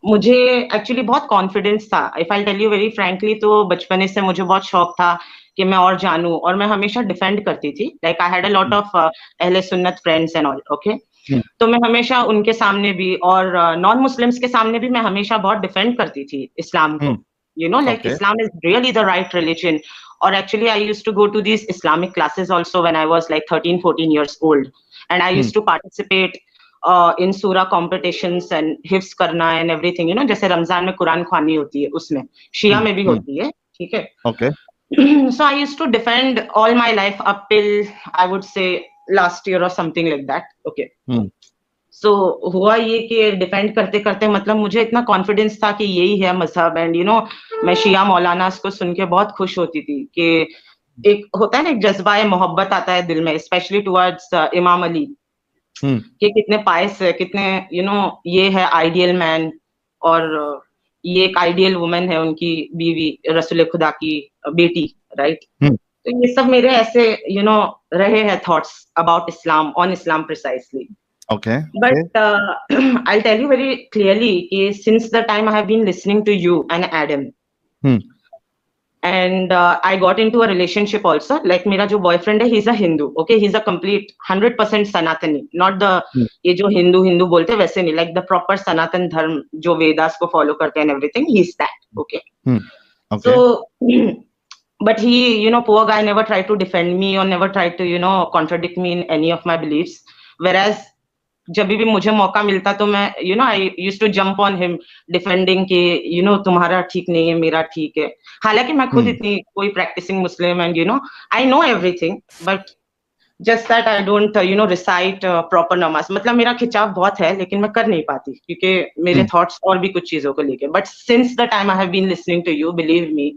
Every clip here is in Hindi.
मुझे एक्चुअली बहुत कॉन्फिडेंस था, if I tell you very frankly, तो बचपने से मुझे बहुत शौक था कि मैं और जानूं, और मैं हमेशा डिफेंड करती थी, like I had a lot of अहले सुन्नत फ्रेंड्स एंड ऑल, ओके। हम्म। तो मैं हमेशा उनके सामने भी और नॉन मुस्लिम्स के सामने भी मैं हमेशा बहुत डिफेंड करती थी इस्लाम को, hmm. You know, like okay. Islam is really the right religion. और actually I used to go to these Islamic classes also when I was like 13-14 years old, and I hmm. used to participate इन सूरा कॉम्पिटिशंस एंड हिफ्स करना एंड एवरीथिंग, यू नो, जैसे रमजान में कुरान ख्वानी होती है, उसमें शिया हम्म। में भी हम्म। होती है, ठीक है। Okay. So I used to defend all my life up till I would say last year or something like that, okay. हम्म। सो हुआ ये कि डिफेंड करते करते मतलब मुझे इतना कॉन्फिडेंस था कि यही है मजहब, एंड यू नो, मैं शिया मौलाना को सुन के बहुत खुश होती थी कि एक होता है ना, एक जज्बा मोहब्बत आता है दिल में, स्पेशली टुवर्ड्स इमाम अली, हम्म। कि कितने पायस है, कितने, यू नो, ये है आइडियल मैन, और ये एक आइडियल वुमन है, उनकी बीवी, रसूल खुदा की बेटी, राइट। हम्म। तो ये सब मेरे ऐसे, यू नो, रहे हैं thoughts about Islam, on Islam precisely. Okay. फिर? But I'll tell you very clearly कि since the time I have been listening to you and Adam, hmm. and I got into a relationship also. Like मेरा जो boyfriend है, he's a Hindu, okay, he's a complete 100% Sanatani, not the हम्म। ये जो हिंदू हिंदू बोलते हैं वैसे नहीं, like the proper Sanatan धर्म जो वेदास को follow करते हैं and everything, he's that, okay. Hmm. Okay. So, but he, you know, poor guy never tried to defend me or never tried to, you know, contradict me in any of my beliefs. Whereas जब भी मुझे मौका मिलता तो मैं, you know, I used to jump on him defending कि, यू नो, तुम्हारा ठीक नहीं है, मेरा ठीक है। हालांकि मैं खुद हम्म। इतनी कोई practising Muslim, and you know, I know everything, but just that I don't, you know, recite proper namaz. मतलब मेरा खिंचाव बहुत है, लेकिन मैं कर नहीं पाती क्योंकि मेरे हम्म। थॉट्स और भी कुछ चीजों को लेके। But since the time I have been listening to you, believe me,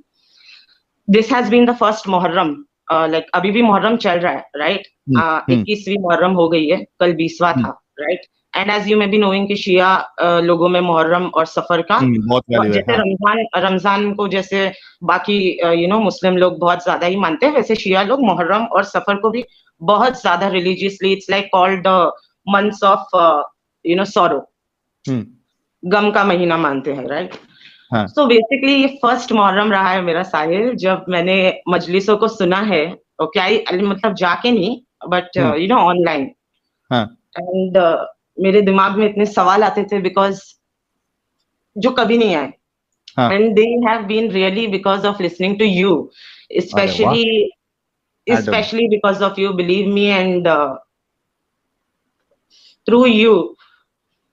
this has been the first Muharram, like अभी भी मुहर्रम चल रहा है, राइट। हम्म। हम्म। 21वीं मुहर्रम हो गई है, कल 20वां था, right. And as you may be knowing कि शिया लोगों में मुहर्रम और सफर का, बहुत वैल्यू है, जैसे हाँ। रमजान रमजान को जैसे बाकी, यू नो, मुस्लिम लोग बहुत ज्यादा ही मानते हैं, वैसे शिया लोग मुहर्रम और सफर को भी बहुत ज्यादा religiously, it's like called months of, you know, sorrow, hmm. गम का महीना मानते हैं, राइट। हाँ। सो बेसिकली ये फर्स्ट मुहर्रम रहा है मेरा, साहिल, जब मैंने मजलिसों को सुना है, ओके, आई मतलब जाके नहीं, but hmm. You no, online. हाँ। एंड मेरे दिमाग में इतने सवाल आते थे, बिकॉज जो कभी नहीं आए, हाँ। And they have been really because of listening to you, अरे वाह। Specially Adam. Specially because of you, believe me, and through you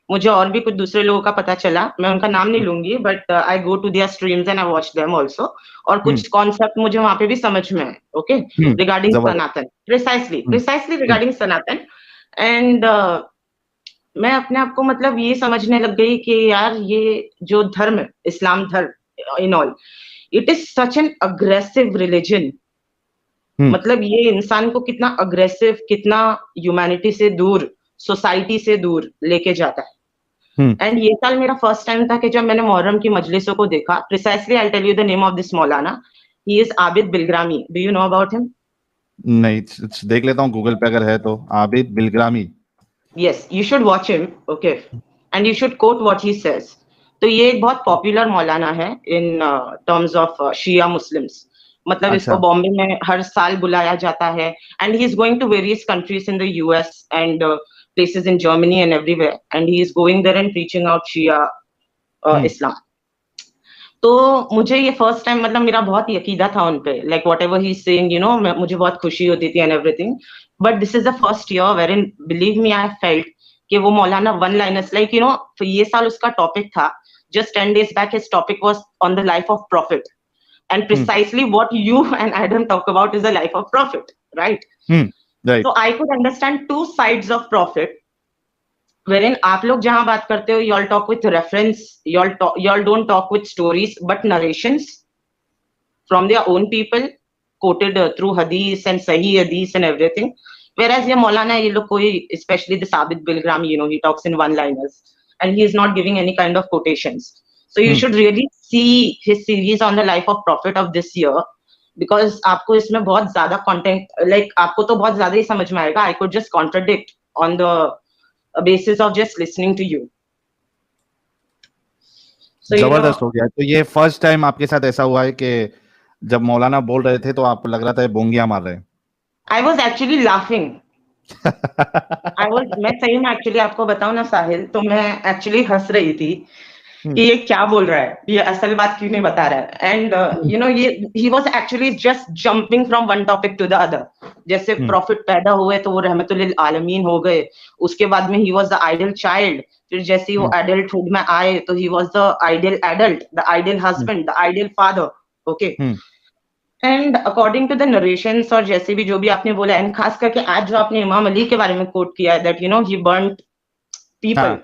मुझे और भी कुछ दूसरे लोगों का पता चला, मैं उनका नाम नहीं लूंगी, but I go to their streams and I watch them also, और हम्म। कुछ कॉन्सेप्ट मुझे वहां पे भी समझ में आए, ओके, हम्म। रिगार्डिंग जबरदस्त। सनातन, precisely hmm. Precisely hmm. Regarding Sanatan. And मैं अपने आप को मतलब ये समझने लग गई कि यार, ये जो धर्म है, इस्लाम धर्म in all, it is such an aggressive religion. Hmm. मतलब ये इंसान को कितना अग्रेसिव, कितना ह्यूमैनिटी से दूर, सोसाइटी से दूर लेके जाता है। हम्म। एंड ये साल मेरा फर्स्ट टाइम था कि जब मैंने मुहर्रम की मजलिसों को देखा। Precisely I tell you the name of this मौलाना, he is Abid Bilgrami, do you know about him? नहीं, देख लेता हूँ गूगल पे अगर है तो। Abid Bilgrami. Yes, you should watch him, okay, and you should quote what he says. तो ये एक बहुत पॉपुलर मौलाना है in terms of Shia Muslims. मतलब इसको अच्छा। बॉम्बे में हर साल बुलाया जाता है, and he is going to various countries in the US and places in Germany and everywhere, and he is going there and preaching out Shia hmm. Islam. तो मुझे ये फर्स्ट टाइम, मतलब मेरा बहुत यकीदा था उन पे, like whatever he saying, you know, मुझे बहुत खुशी होती थी and everything. But this is the first year wherein, believe me, I felt कि वो मौलाना one liners, like, you know, ये साल उसका टॉपिक था, just 10 days back his topic was on the life of prophet, and hmm. Precisely what you and Adam talk about is the life of prophet, right. Hmm. Right. So I could understand two sides of prophet, wherein आप लोग जहां बात करते हो, you all talk with reference, you all don't talk with stories but narrations from their own people, quoted through hadith and sahih hadith and everything. Whereas ये मौलाना, ये लोग कोई, especially the Sabit Bilgram, you know, he talks in one liners and he is not giving any kind of quotations. So you hmm. should really see his series on the life of prophet of this year, because आपको इसमें बहुत ज्यादा content, like आपको तो बहुत ज्यादा ही समझ में आएगा. I could just contradict on the basis of just listening to you. So you know, जबरदस्त हो गया। तो ये फर्स्ट टाइम आपके साथ ऐसा हुआ है कि जब मौलाना बोल रहे थे तो आपको लग रहा था ये बोंगियां मार रहे हैं? I was actually laughing. मैं सही में एक्चुअली आपको बताऊं ना साहिल, तो मैं एक्चुअली हंस रही थी कि ये क्या बोल रहा है, ये असल बात क्यों नहीं बता रहा है। एंड यू नो ये he was actually just jumping from one topic to the other. जैसे प्रॉफिट पैदा हुए तो वो रहमतुल्लिल आलमीन हो गए, उसके बाद में he was the ideal child, फिर जैसे ही वो एडल्टहुड में आए तो he was the ideal adult, the ideal husband, the ideal father. Okay, and according to the narrations और जैसे भी जो भी आपने बोला, एंड खास करके आज जो आपने इमाम अली के बारे में कोट किया है, that you know he burned people,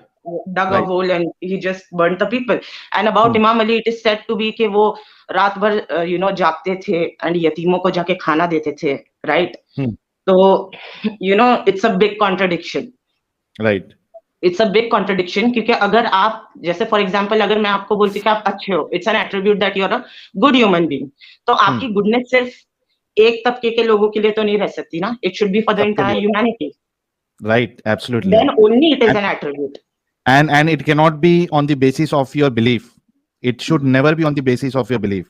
dug a hole and he just burnt the people. And about Imam Ali, it is said to be कि वो रात भर you know जागते थे and यतीमों को जाके खाना देते थे, right? तो you know it's a big contradiction. Right. It's a big contradiction क्योंकि अगर आप जैसे फॉर एग्जाम्पल अगर मैं आपको बोलती कि आप अच्छे हो, it's an attribute that you are a good human being, तो आपकी गुडनेस सिर्फ एक तबके के लोगों के लिए तो नहीं रह सकती ना, it should be for the entire humanity. Right, absolutely. Then only it is an attribute. And it cannot be on the basis of your belief. It should never be on the basis of your belief.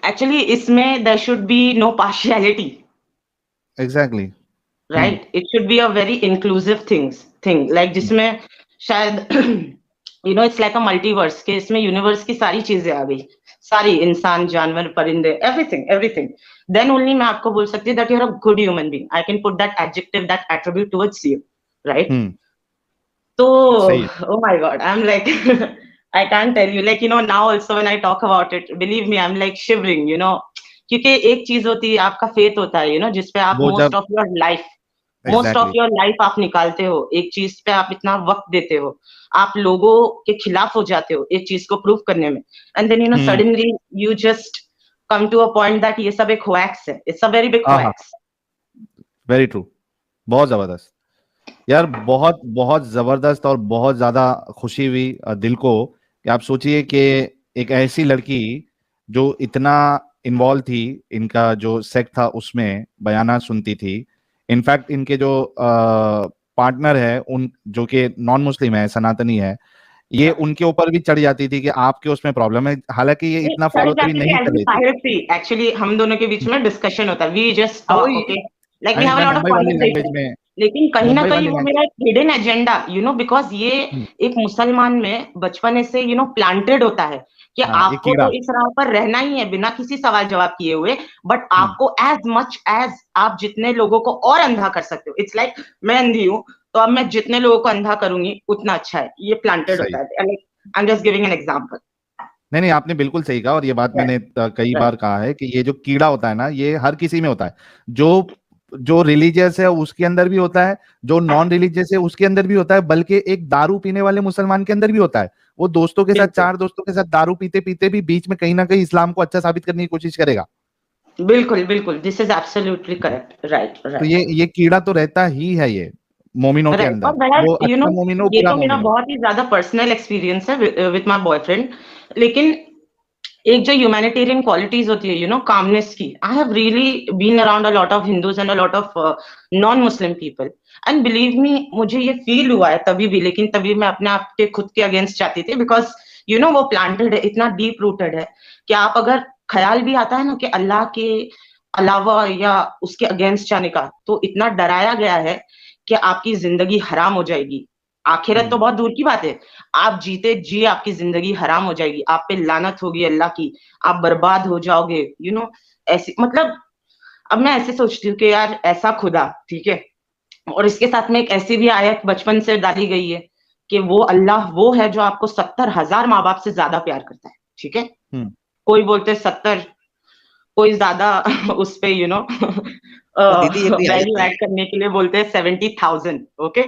Actually, इसमें there should be no partiality. Exactly. Right? It should be a very inclusive thing. Like जिसमें शायद you know it's like a multiverse के इसमें universe की सारी चीजें आ गई, सारी इंसान, जानवर, परिंदे, everything. Then only मैं आपको बोल सकती हूँ that you're a good human being. I can put that adjective, that attribute towards you, right? So, oh my God, I'm like, I can't tell you, like, you know, now also when I talk about it, believe me, I'm like shivering, you know, क्योंकि एक चीज होती है आपका फेथ होता है, you know, जिसपे आप most of your life आप निकालते हो, एक चीज पे आप इतना वक्त देते हो, आप लोगों के खिलाफ हो जाते हो एक चीज को प्रूव करने में, and then you know suddenly you just come to a point that ये सब एक hoax है, it's a very big hoax. Very true. बहुत जबरदस्त यार, बहुत बहुत जबरदस्त और बहुत ज्यादा खुशी हुई दिल को कि आप सोचिए कि एक ऐसी लड़की जो इतना इन्वॉल्व थी, इनका जो सेक्ट था उसमें बयाना सुनती थी, इनफैक्ट इनके जो पार्टनर है उन जो कि नॉन मुस्लिम है, सनातनी है, ये उनके ऊपर भी चढ़ जाती थी कि आपके उसमें प्रॉब्लम है, हालांकि ये इतना फॉलो भी नहीं कर रही थी। एक्चुअली हम दोनों के बीच में डिस्कशन होता है, we just talk, okay, like we have a lot of conversation, लेकिन कहीं ना कहीं वो मेरा hidden agenda, you know, because ये एक मुसलमान में बचपन से यू नो प्लांटेड होता है कि आपको तो इस राह पर रहना ही है बिना किसी सवाल जवाब किए हुए, बट आपको एज मच एज आप जितने लोगों को और अंधा कर सकते हो, इट्स लाइक मैं अंधी हूँ तो अब मैं जितने लोगों को अंधा करूंगी उतना अच्छा है, ये प्लांटेड होता है। I am just giving an example. नहीं, आपने बिल्कुल सही कहा, और ये बात मैंने कई बार कहा है कि ये जो कीड़ा होता है ना, ये हर किसी में होता है, जो रिलीजियस है उसके अंदर भी होता है, जो नॉन रिलीजियस है उसके अंदर भी होता है, बल्कि एक दारू पीने वाले मुसलमान के अंदर भी होता है। वो दोस्तों के साथ, 4 दोस्तों के साथ दारू पीते पीते भी बीच में कहीं ना कहीं इस्लाम को अच्छा साबित करने की कोशिश करेगा। बिल्कुल बिल्कुल, this is absolutely correct, right. तो ये कीड़ा तो रहता ही है ये मोमिनों के अंदर, वो अच्छा मोमिनो, ये तो मेरा बहुत ही ज्यादा पर्सनल एक्सपीरियंस है विद माय बॉयफ्रेंड, लेकिन एक जो ह्यूमैनिटेरियन क्वालिटीज होती है, यू नो, कामनेस की, I have really been around a lot of Hindus and a lot of non Muslim people, and believe me, मुझे ये फील हुआ है तभी भी, लेकिन तभी मैं अपने आप के खुद के अगेंस्ट जाती थी, बिकॉज यू नो वो प्लांटेड है, इतना डीप रूटेड है कि आप अगर ख्याल भी आता है ना कि अल्लाह के अलावा या उसके अगेंस्ट जाने का, तो इतना डराया गया है कि आपकी जिंदगी हराम हो जाएगी। आखिरत तो बहुत दूर की बात है, आप जीते जी आपकी जिंदगी हराम हो जाएगी, आप पे लानत होगी अल्लाह की, आप बर्बाद हो जाओगे, यू नो, ऐसी, मतलब अब मैं ऐसे सोचती हूँ कि यार ऐसा खुदा, ठीक है, और इसके साथ में एक ऐसी भी आयत बचपन से डाली गई है कि वो अल्लाह वो है जो आपको 70,000 माँ बाप से ज्यादा प्यार करता है, ठीक है। कोई बोलते 70, कोई ज्यादा उस पे यू नो वैल्यू ऐड करने के लिए बोलते हैं 70,000, ओके।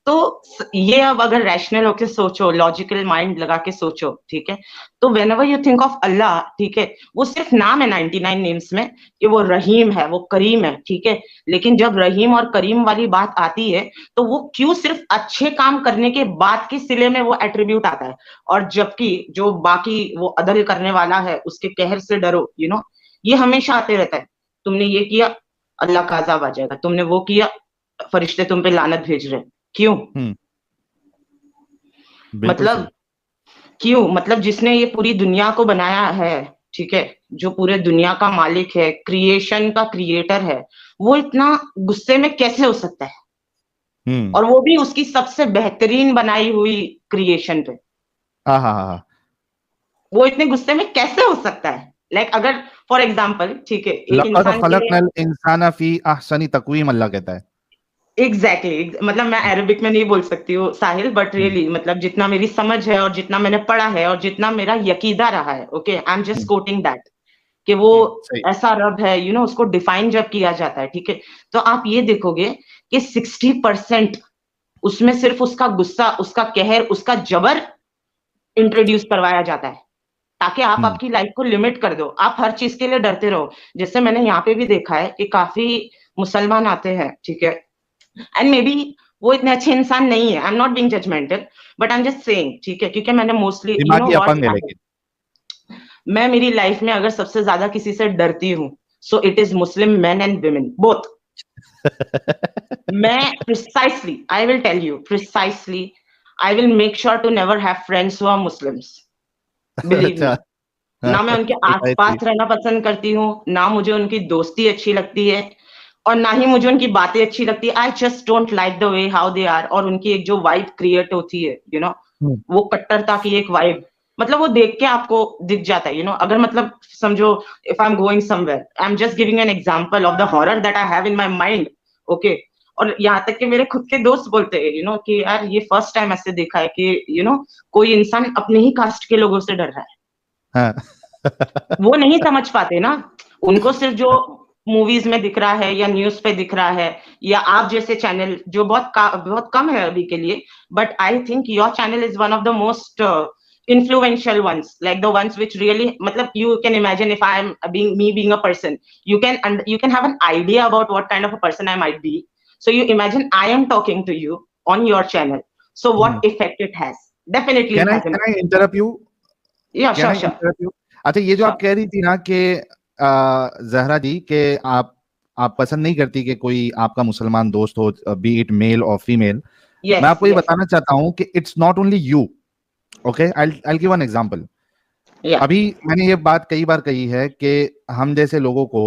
तो ये अब अगर रैशनल होके सोचो, लॉजिकल माइंड लगा के सोचो, ठीक है, तो व्हेनेवर यू थिंक ऑफ अल्लाह, ठीक है, वो सिर्फ नाम है 99 नेम्स में कि वो रहीम है, वो करीम है, ठीक है, लेकिन जब रहीम और करीम वाली बात आती है तो वो क्यों सिर्फ अच्छे काम करने के बाद के सिले में वो एट्रीब्यूट आता है, और जबकि जो बाकी वो अदल करने वाला है उसके कहर से डरो, यू नो, ये हमेशा आते रहता है। तुमने ये किया अल्लाह का अज़ाब आ जाएगा, तुमने वो किया फरिश्ते तुम पे लानत भेज रहे हैं, क्यों? मतलब क्यों? मतलब जिसने ये पूरी दुनिया को बनाया है, ठीक है, जो पूरे दुनिया का मालिक है, क्रिएशन का क्रिएटर है, वो इतना गुस्से में कैसे हो सकता है? और वो भी उसकी सबसे बेहतरीन बनाई हुई क्रिएशन पे। हाँ हाँ हाँ, वो इतने गुस्से में कैसे हो सकता है? लाइक अगर फॉर एग्जाम्पल, ठीक है, एक लक़द इंसान के लिए खलक़नल इंसान फी अहसनी तक़वीम अल्लाह कहता है। एग्जैक्टली मतलब मैं अरेबिक में नहीं बोल सकती हूँ साहिल, बट रियली मतलब जितना मेरी समझ है और जितना मैंने पढ़ा है और जितना मेरा यकीदा रहा है, okay, I am just coating that, कि वो सही। ऐसा रब है, उसको डिफाइन जब किया जाता है, ठीक है, तो आप ये देखोगे कि 60% उसमें सिर्फ उसका गुस्सा, उसका कहर, उसका जबर इंट्रोड्यूस करवाया जाता है, ताकि आप आपकी लाइफ को लिमिट कर दो, आप हर चीज के लिए डरते रहो। जैसे मैंने यहाँ पे भी देखा है कि काफी मुसलमान आते हैं, ठीक है, एंड मे बी वो इतने अच्छे इंसान नहीं है, I am not being judgmental, but I am just saying, ठीक है, क्योंकि मैंने मोस्टली दिमागी अपंग है व्हाट, लेकिन। मैं मेरी लाइफ में अगर सबसे ज्यादा किसी से डरती हूँ, so it is Muslim men and women both. मैं precisely, I will tell you precisely, I will make sure to never have friends who are Muslims, believe me. अच्छा। ना मैं उनके Precisely. आसपास रहना पसंद करती हूँ, ना मुझे उनकी दोस्ती अच्छी लगती है, और ना ही मुझे उनकी बातें अच्छी लगती है। I just don't like the way how they are, और उनकी एक जो वाइब क्रिएट होती है, वो कट्टरता की एक वाइब, मतलब वो देख के आपको दिख जाता है, अगर मतलब समझो, if I am going somewhere, I am just giving an example of the horror that I have in my mind, okay, और यहाँ तक कि मेरे खुद के दोस्त बोलते हैं, कि यार ये फर्स्ट टाइम ऐसे देखा है कि कोई इंसान अपने ही कास्ट के लोगों से डर रहा है। हाँ। वो नहीं समझ पाते ना, उनको सिर्फ जो मूवीज में दिख रहा है या न्यूज पे दिख रहा है, या आप जैसे चैनल जो बहुत कम है अभी के लिए, but I think your channel is one of the most influential ones, like the ones which really, matlab you can imagine, if I am being a person, you can have an idea about what kind of a person I might be, so you imagine I am talking to you on your channel, so what effect it has, definitely it has an Can I interrupt you? yeah, Can sure, I sure, interrupt you? अच्छा, ये जो sure, आप कह रही थी ना कि जहरा जी के आप पसंद नहीं करती कि कोई आपका मुसलमान दोस्त हो, बी इट मेल और फीमेल। मैं yes, आपको ये yes, बताना चाहता हूँ कि it's not only you, okay, I give an example. yeah, अभी मैंने ये बात कई बार कही है कि हम जैसे लोगों को,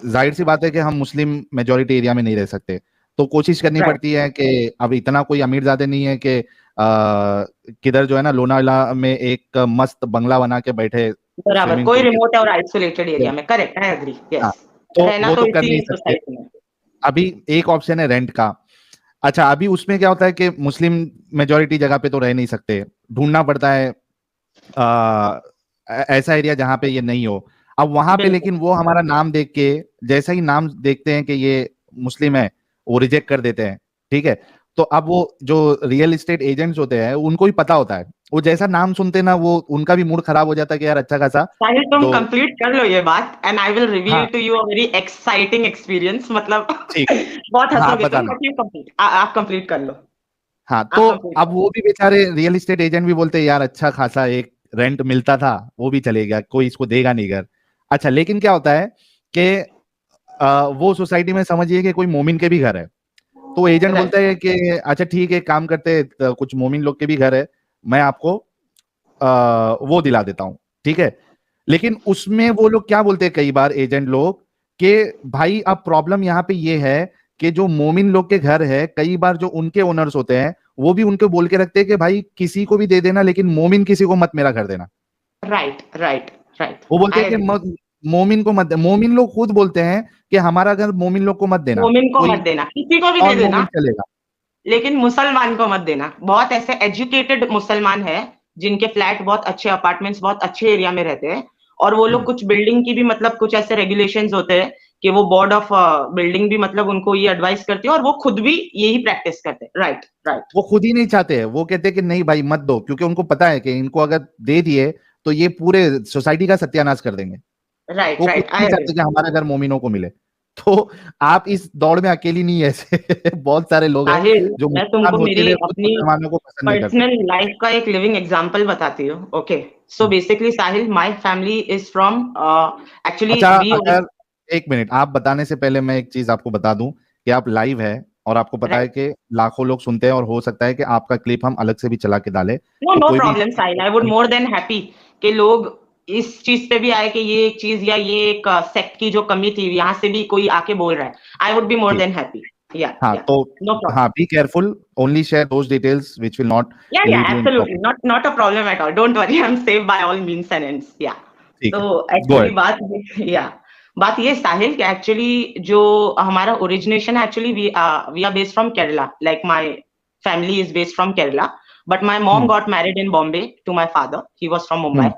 जाहिर सी बात है कि हम मुस्लिम मेजोरिटी एरिया में नहीं रह सकते, तो कोशिश करनी right, पड़ती है कि अब इतना कोई अमीर ज्यादा नहीं है कि किधर जो है ना लोनावाला में एक मस्त बंगला बना के बैठे बराबर, स्विमिंग कोई पूल के रिमोट और आइसोलेटेड एरिया साथ। में, करेक्ट, आई एग्री, हाँ, यस, तो रहना वो तो तो कर इसी नहीं सकते। सोसाइटी में, अभी एक ऑप्शन है रेंट का। अच्छा, अभी उसमें क्या होता है कि मुस्लिम मेजोरिटी जगह पे तो रह नहीं सकते, ढूंढना पड़ता है ऐसा एरिया जहां पे ये नहीं हो। अब वहां पे बिल्कुल, लेकिन वो हमारा नाम देख के, जैसा ही नाम देखते हैं कि ये मुस्लिम है, वो रिजेक्ट कर देते हैं, ठीक है। तो अब वो जो रियल एस्टेट एजेंट्स होते हैं उनको भी पता होता है, वो जैसा नाम सुनते हैं ना, वो उनका भी मूड खराब हो जाता है कि यार अच्छा खासा साहिल तुम तो। कंप्लीट कर लो ये बात, एंड आई विल रिवील हाँ to you a very exciting experience, मतलब ठीक, बहुत हाँ आप हंसोगे तुम, बताना। बट यू कंप्लीट, आप कंप्लीट कर लो, हाँ, आप तो कंप्लीट अब कर वो लो, भी बेचारे रियल एस्टेट एजेंट भी बोलते हैं यार अच्छा खासा एक रेंट मिलता था, वो भी चले गया, कोई इसको देगा नहीं घर। अच्छा, लेकिन क्या होता है कि वो सोसाइटी में समझिए कि कोई मोमिन के भी घर है, तो एजेंट राइट, बोलता है कि अच्छा ठीक है, काम करते हैं, तो कुछ मोमिन लोग के भी घर है, मैं आपको वो दिला देता हूँ, ठीक है। लेकिन उसमें वो लोग क्या बोलते हैं कई बार एजेंट लोग, कि भाई अब प्रॉब्लम यहाँ पे ये है कि जो मोमिन लोग के घर है, कई बार जो उनके ओनर्स होते हैं वो भी उनको बोल के रखते हैं कि भाई किसी को भी दे देना, लेकिन मोमिन किसी को मत मेरा घर देना। राइट, राइट, राइट, वो बोलते आई हैं कि एग्री, मोमिन को मत, मोमिन लोग खुद बोलते हैं कि हमारा घर मोमिन लोग को मत देना, मोमिन को कोई मत देना, किसी को भी दे नॉन देना, मोमिन चलेगा। लेकिन मुसलमान को मत देना। बहुत ऐसे एजुकेटेड मुसलमान है जिनके फ्लैट बहुत अच्छे, अपार्टमेंट्स बहुत अच्छे एरिया में रहते हैं, और वो लोग कुछ बिल्डिंग की भी, मतलब कुछ ऐसे रेगुलेशंस होते हैं कि वो बोर्ड ऑफ बिल्डिंग भी मतलब उनको ये एडवाइस करती है, और वो खुद भी यही प्रैक्टिस करते हैं, राइट, राइट, वो खुद ही नहीं चाहते हैं, वो कहते हैं कि नहीं भाई मत दो, क्योंकि उनको पता है कि इनको अगर दे दिए तो ये पूरे सोसाइटी का सत्यानाश कर देंगे। तो राइट, वो खुद राइट, ही आई नहीं एग्री। चाहते कि हमारा घर मोमिनों को मिले। तो आप इस दौड़ में अकेली नहीं है, ऐसे बहुत सारे लोग हैं साहिल, जो मैं मुसलमान तुमको होते मेरी हुए खुद अपनी मुसलमानों को पसंद नहीं करते। पर्सनल लाइफ का एक लिविंग एग्जांपल बताती हूँ, okay, so basically Sahil, my family is from, actually अच्छा, वी, अगर एक मिनट आप बताने से पहले मैं एक चीज आपको बता दूं कि आप लाइव है, और आपको पता है कि लाखों लोग सुनते हैं और हो सकता है कि आपका क्लिप हम अलग से भी चला के डालें, नो तो नो कोई भी problem Sahil, I would more than happy कि लोग इस चीज पे भी आए कि ये एक चीज या ये एक सेक्ट की जो कमी थी यहाँ से भी कोई आके बोल रहा है, आई वुड बी मोर जी देन हैप्पी। या हाँ, या तो नो प्रॉब्लम। हाँ, be careful, only share those details which will not Yeah, lead you in absolutely. Problem. Not a problem at all. Don't worry. I'm safe by all means and ends. Yeah. ठीक तो है, गो एक्चुअली अहेड। बात ये साहिल कि एक्चुअली जो हमारा origination actually we are based from Kerala, like my family is based from Kerala, but my mom got married in Bombay to my father, he was from Mumbai,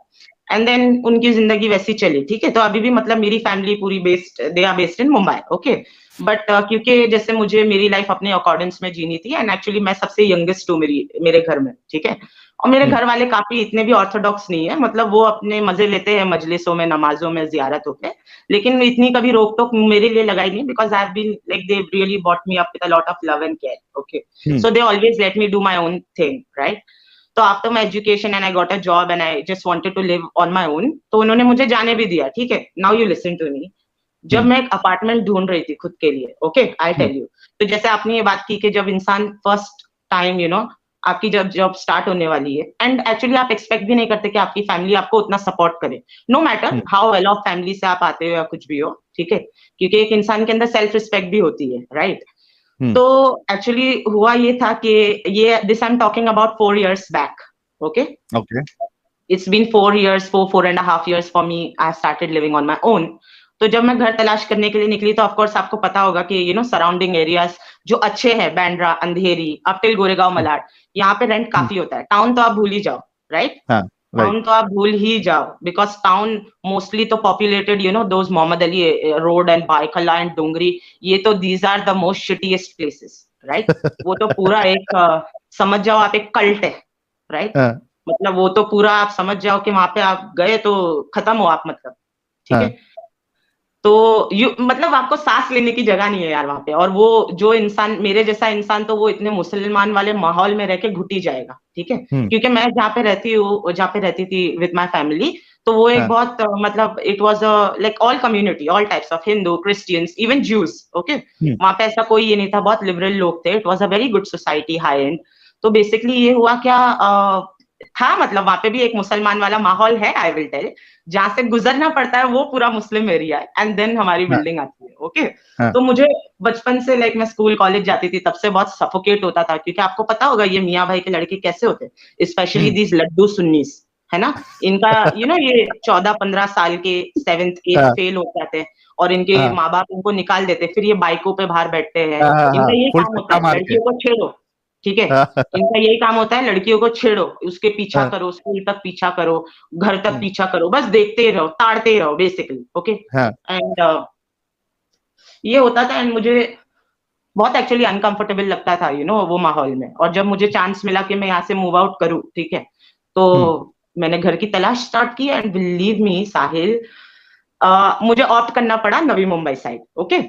and then उनकी जिंदगी वैसी चली, ठीक है। तो अभी भी मतलब मेरी फैमिली पूरी based, they are based in Mumbai, okay. But क्योंकि जैसे मुझे मेरी लाइफ अपने अकॉर्डिंग्स में जीनी थी, एंड एक्चुअली मैं सबसे यंगेस्ट हूँ मेरे घर में, ठीक है। और मेरे घर वाले काफी इतने भी ऑर्थोडॉक्स नहीं है, मतलब वो अपने मजे लेते हैं मजलिसों में, नमाजों में, जियारतों पे, लेकिन इतनी कभी रोक टोक मेरे लिए लगाई नहीं, because I have been like they really brought me up with a lot of love and care, okay. So they always let me do my own thing, right. तो after my education and I got a job and I just wanted to live on my own, तो उन्होंने मुझे जाने भी दिया, ठीक है। Now you listen to me. जब मैं एक अपार्टमेंट ढूंढ रही थी खुद के लिए, ओके, आई टेल यू, तो जैसे आपने ये बात की कि जब इंसान फर्स्ट टाइम आपकी जब जॉब स्टार्ट होने वाली है, एंड एक्चुअली आप एक्सपेक्ट भी नहीं करते कि आपकी फैमिली आपको उतना सपोर्ट करे, no matter how well off family से आप आते हो या कुछ भी हो, ठीक है, क्योंकि एक इंसान के अंदर सेल्फ रिस्पेक्ट भी होती है, राइट। तो एक्चुअली हुआ ये था कि ये this I am talking about 4 years back, okay. Okay, It's been 4 years, 4.5 years for me. I started living on my own. तो जब मैं घर तलाश करने के लिए निकली, तो ऑफकोर्स आपको पता होगा कि सराउंडिंग एरियाज जो अच्छे हैं, बैंड्रा, अंधेरी, अप टिल गोरेगांव, मलाड, यहाँ पे रेंट काफी होता है। टाउन तो आप भूल ही जाओ, राइट। टाउन तो आप भूल ही जाओ, बिकॉज टाउन मोस्टली तो populated, those Mohammed Ali road and Byculla and Dongri, ये तो these are the most shittiest places, right. वो तो पूरा एक समझ जाओ आप, एक कल्ट है, राइट। मतलब वो तो पूरा आप समझ जाओ कि वहां पे आप गए तो खत्म हो आप, मतलब, ठीक है। तो मतलब आपको सांस लेने की जगह नहीं है यार वहां पे, और वो जो इंसान, मेरे जैसा इंसान, तो वो इतने मुसलमान वाले माहौल में रह के घुट ही जाएगा, ठीक है। क्योंकि मैं जहाँ पे रहती थी विद माय फैमिली, तो वो एक बहुत मतलब it was like all community, all types of Hindu, Christians, even Jews, okay. वहां पे ऐसा कोई ये नहीं था, बहुत लिबरल लोग थे, it was a very good society, high and. तो बेसिकली ये हुआ क्या, था मतलब वहां पे भी एक मुसलमान वाला माहौल है, आई विल टेल, जहां से गुजरना पड़ता है वो पूरा मुस्लिम एरिया है, एंड देन हमारी बिल्डिंग आती है, ओके। तो मुझे बचपन से, लाइक मैं स्कूल कॉलेज जाती थी, तब से बहुत सफोकेट होता था, क्योंकि आपको पता होगा ये मियाँ भाई के लड़के कैसे होते हैं, स्पेशली दीज लड्डू सुन्नीस, है ना। इनका ये 14-15 साल के 7th 8th फेल हो जाते हैं, और इनके माँ बाप इनको निकाल देते, फिर ये बाइकों पे बाहर बैठते हैं, इनका ये काम होता है, लड़कियों को छेड़ो, ठीक है। इनका यही काम होता है, लड़कियों को छेड़ो, उसके पीछा करो, स्कूल तक पीछा करो, घर तक पीछा करो, बस देखते रहो, ताड़ते रहो, बेसिकली, ओके। एंड ये होता था, एंड मुझे बहुत एक्चुअली अनकंफर्टेबल लगता था वो माहौल में। और जब मुझे चांस मिला कि मैं यहाँ से मूव आउट करूँ, ठीक है, तो मैंने घर की तलाश स्टार्ट की, एंड बिलीव मी साहिल, मुझे ऑप्ट करना पड़ा नवी मुंबई साइड, ओके।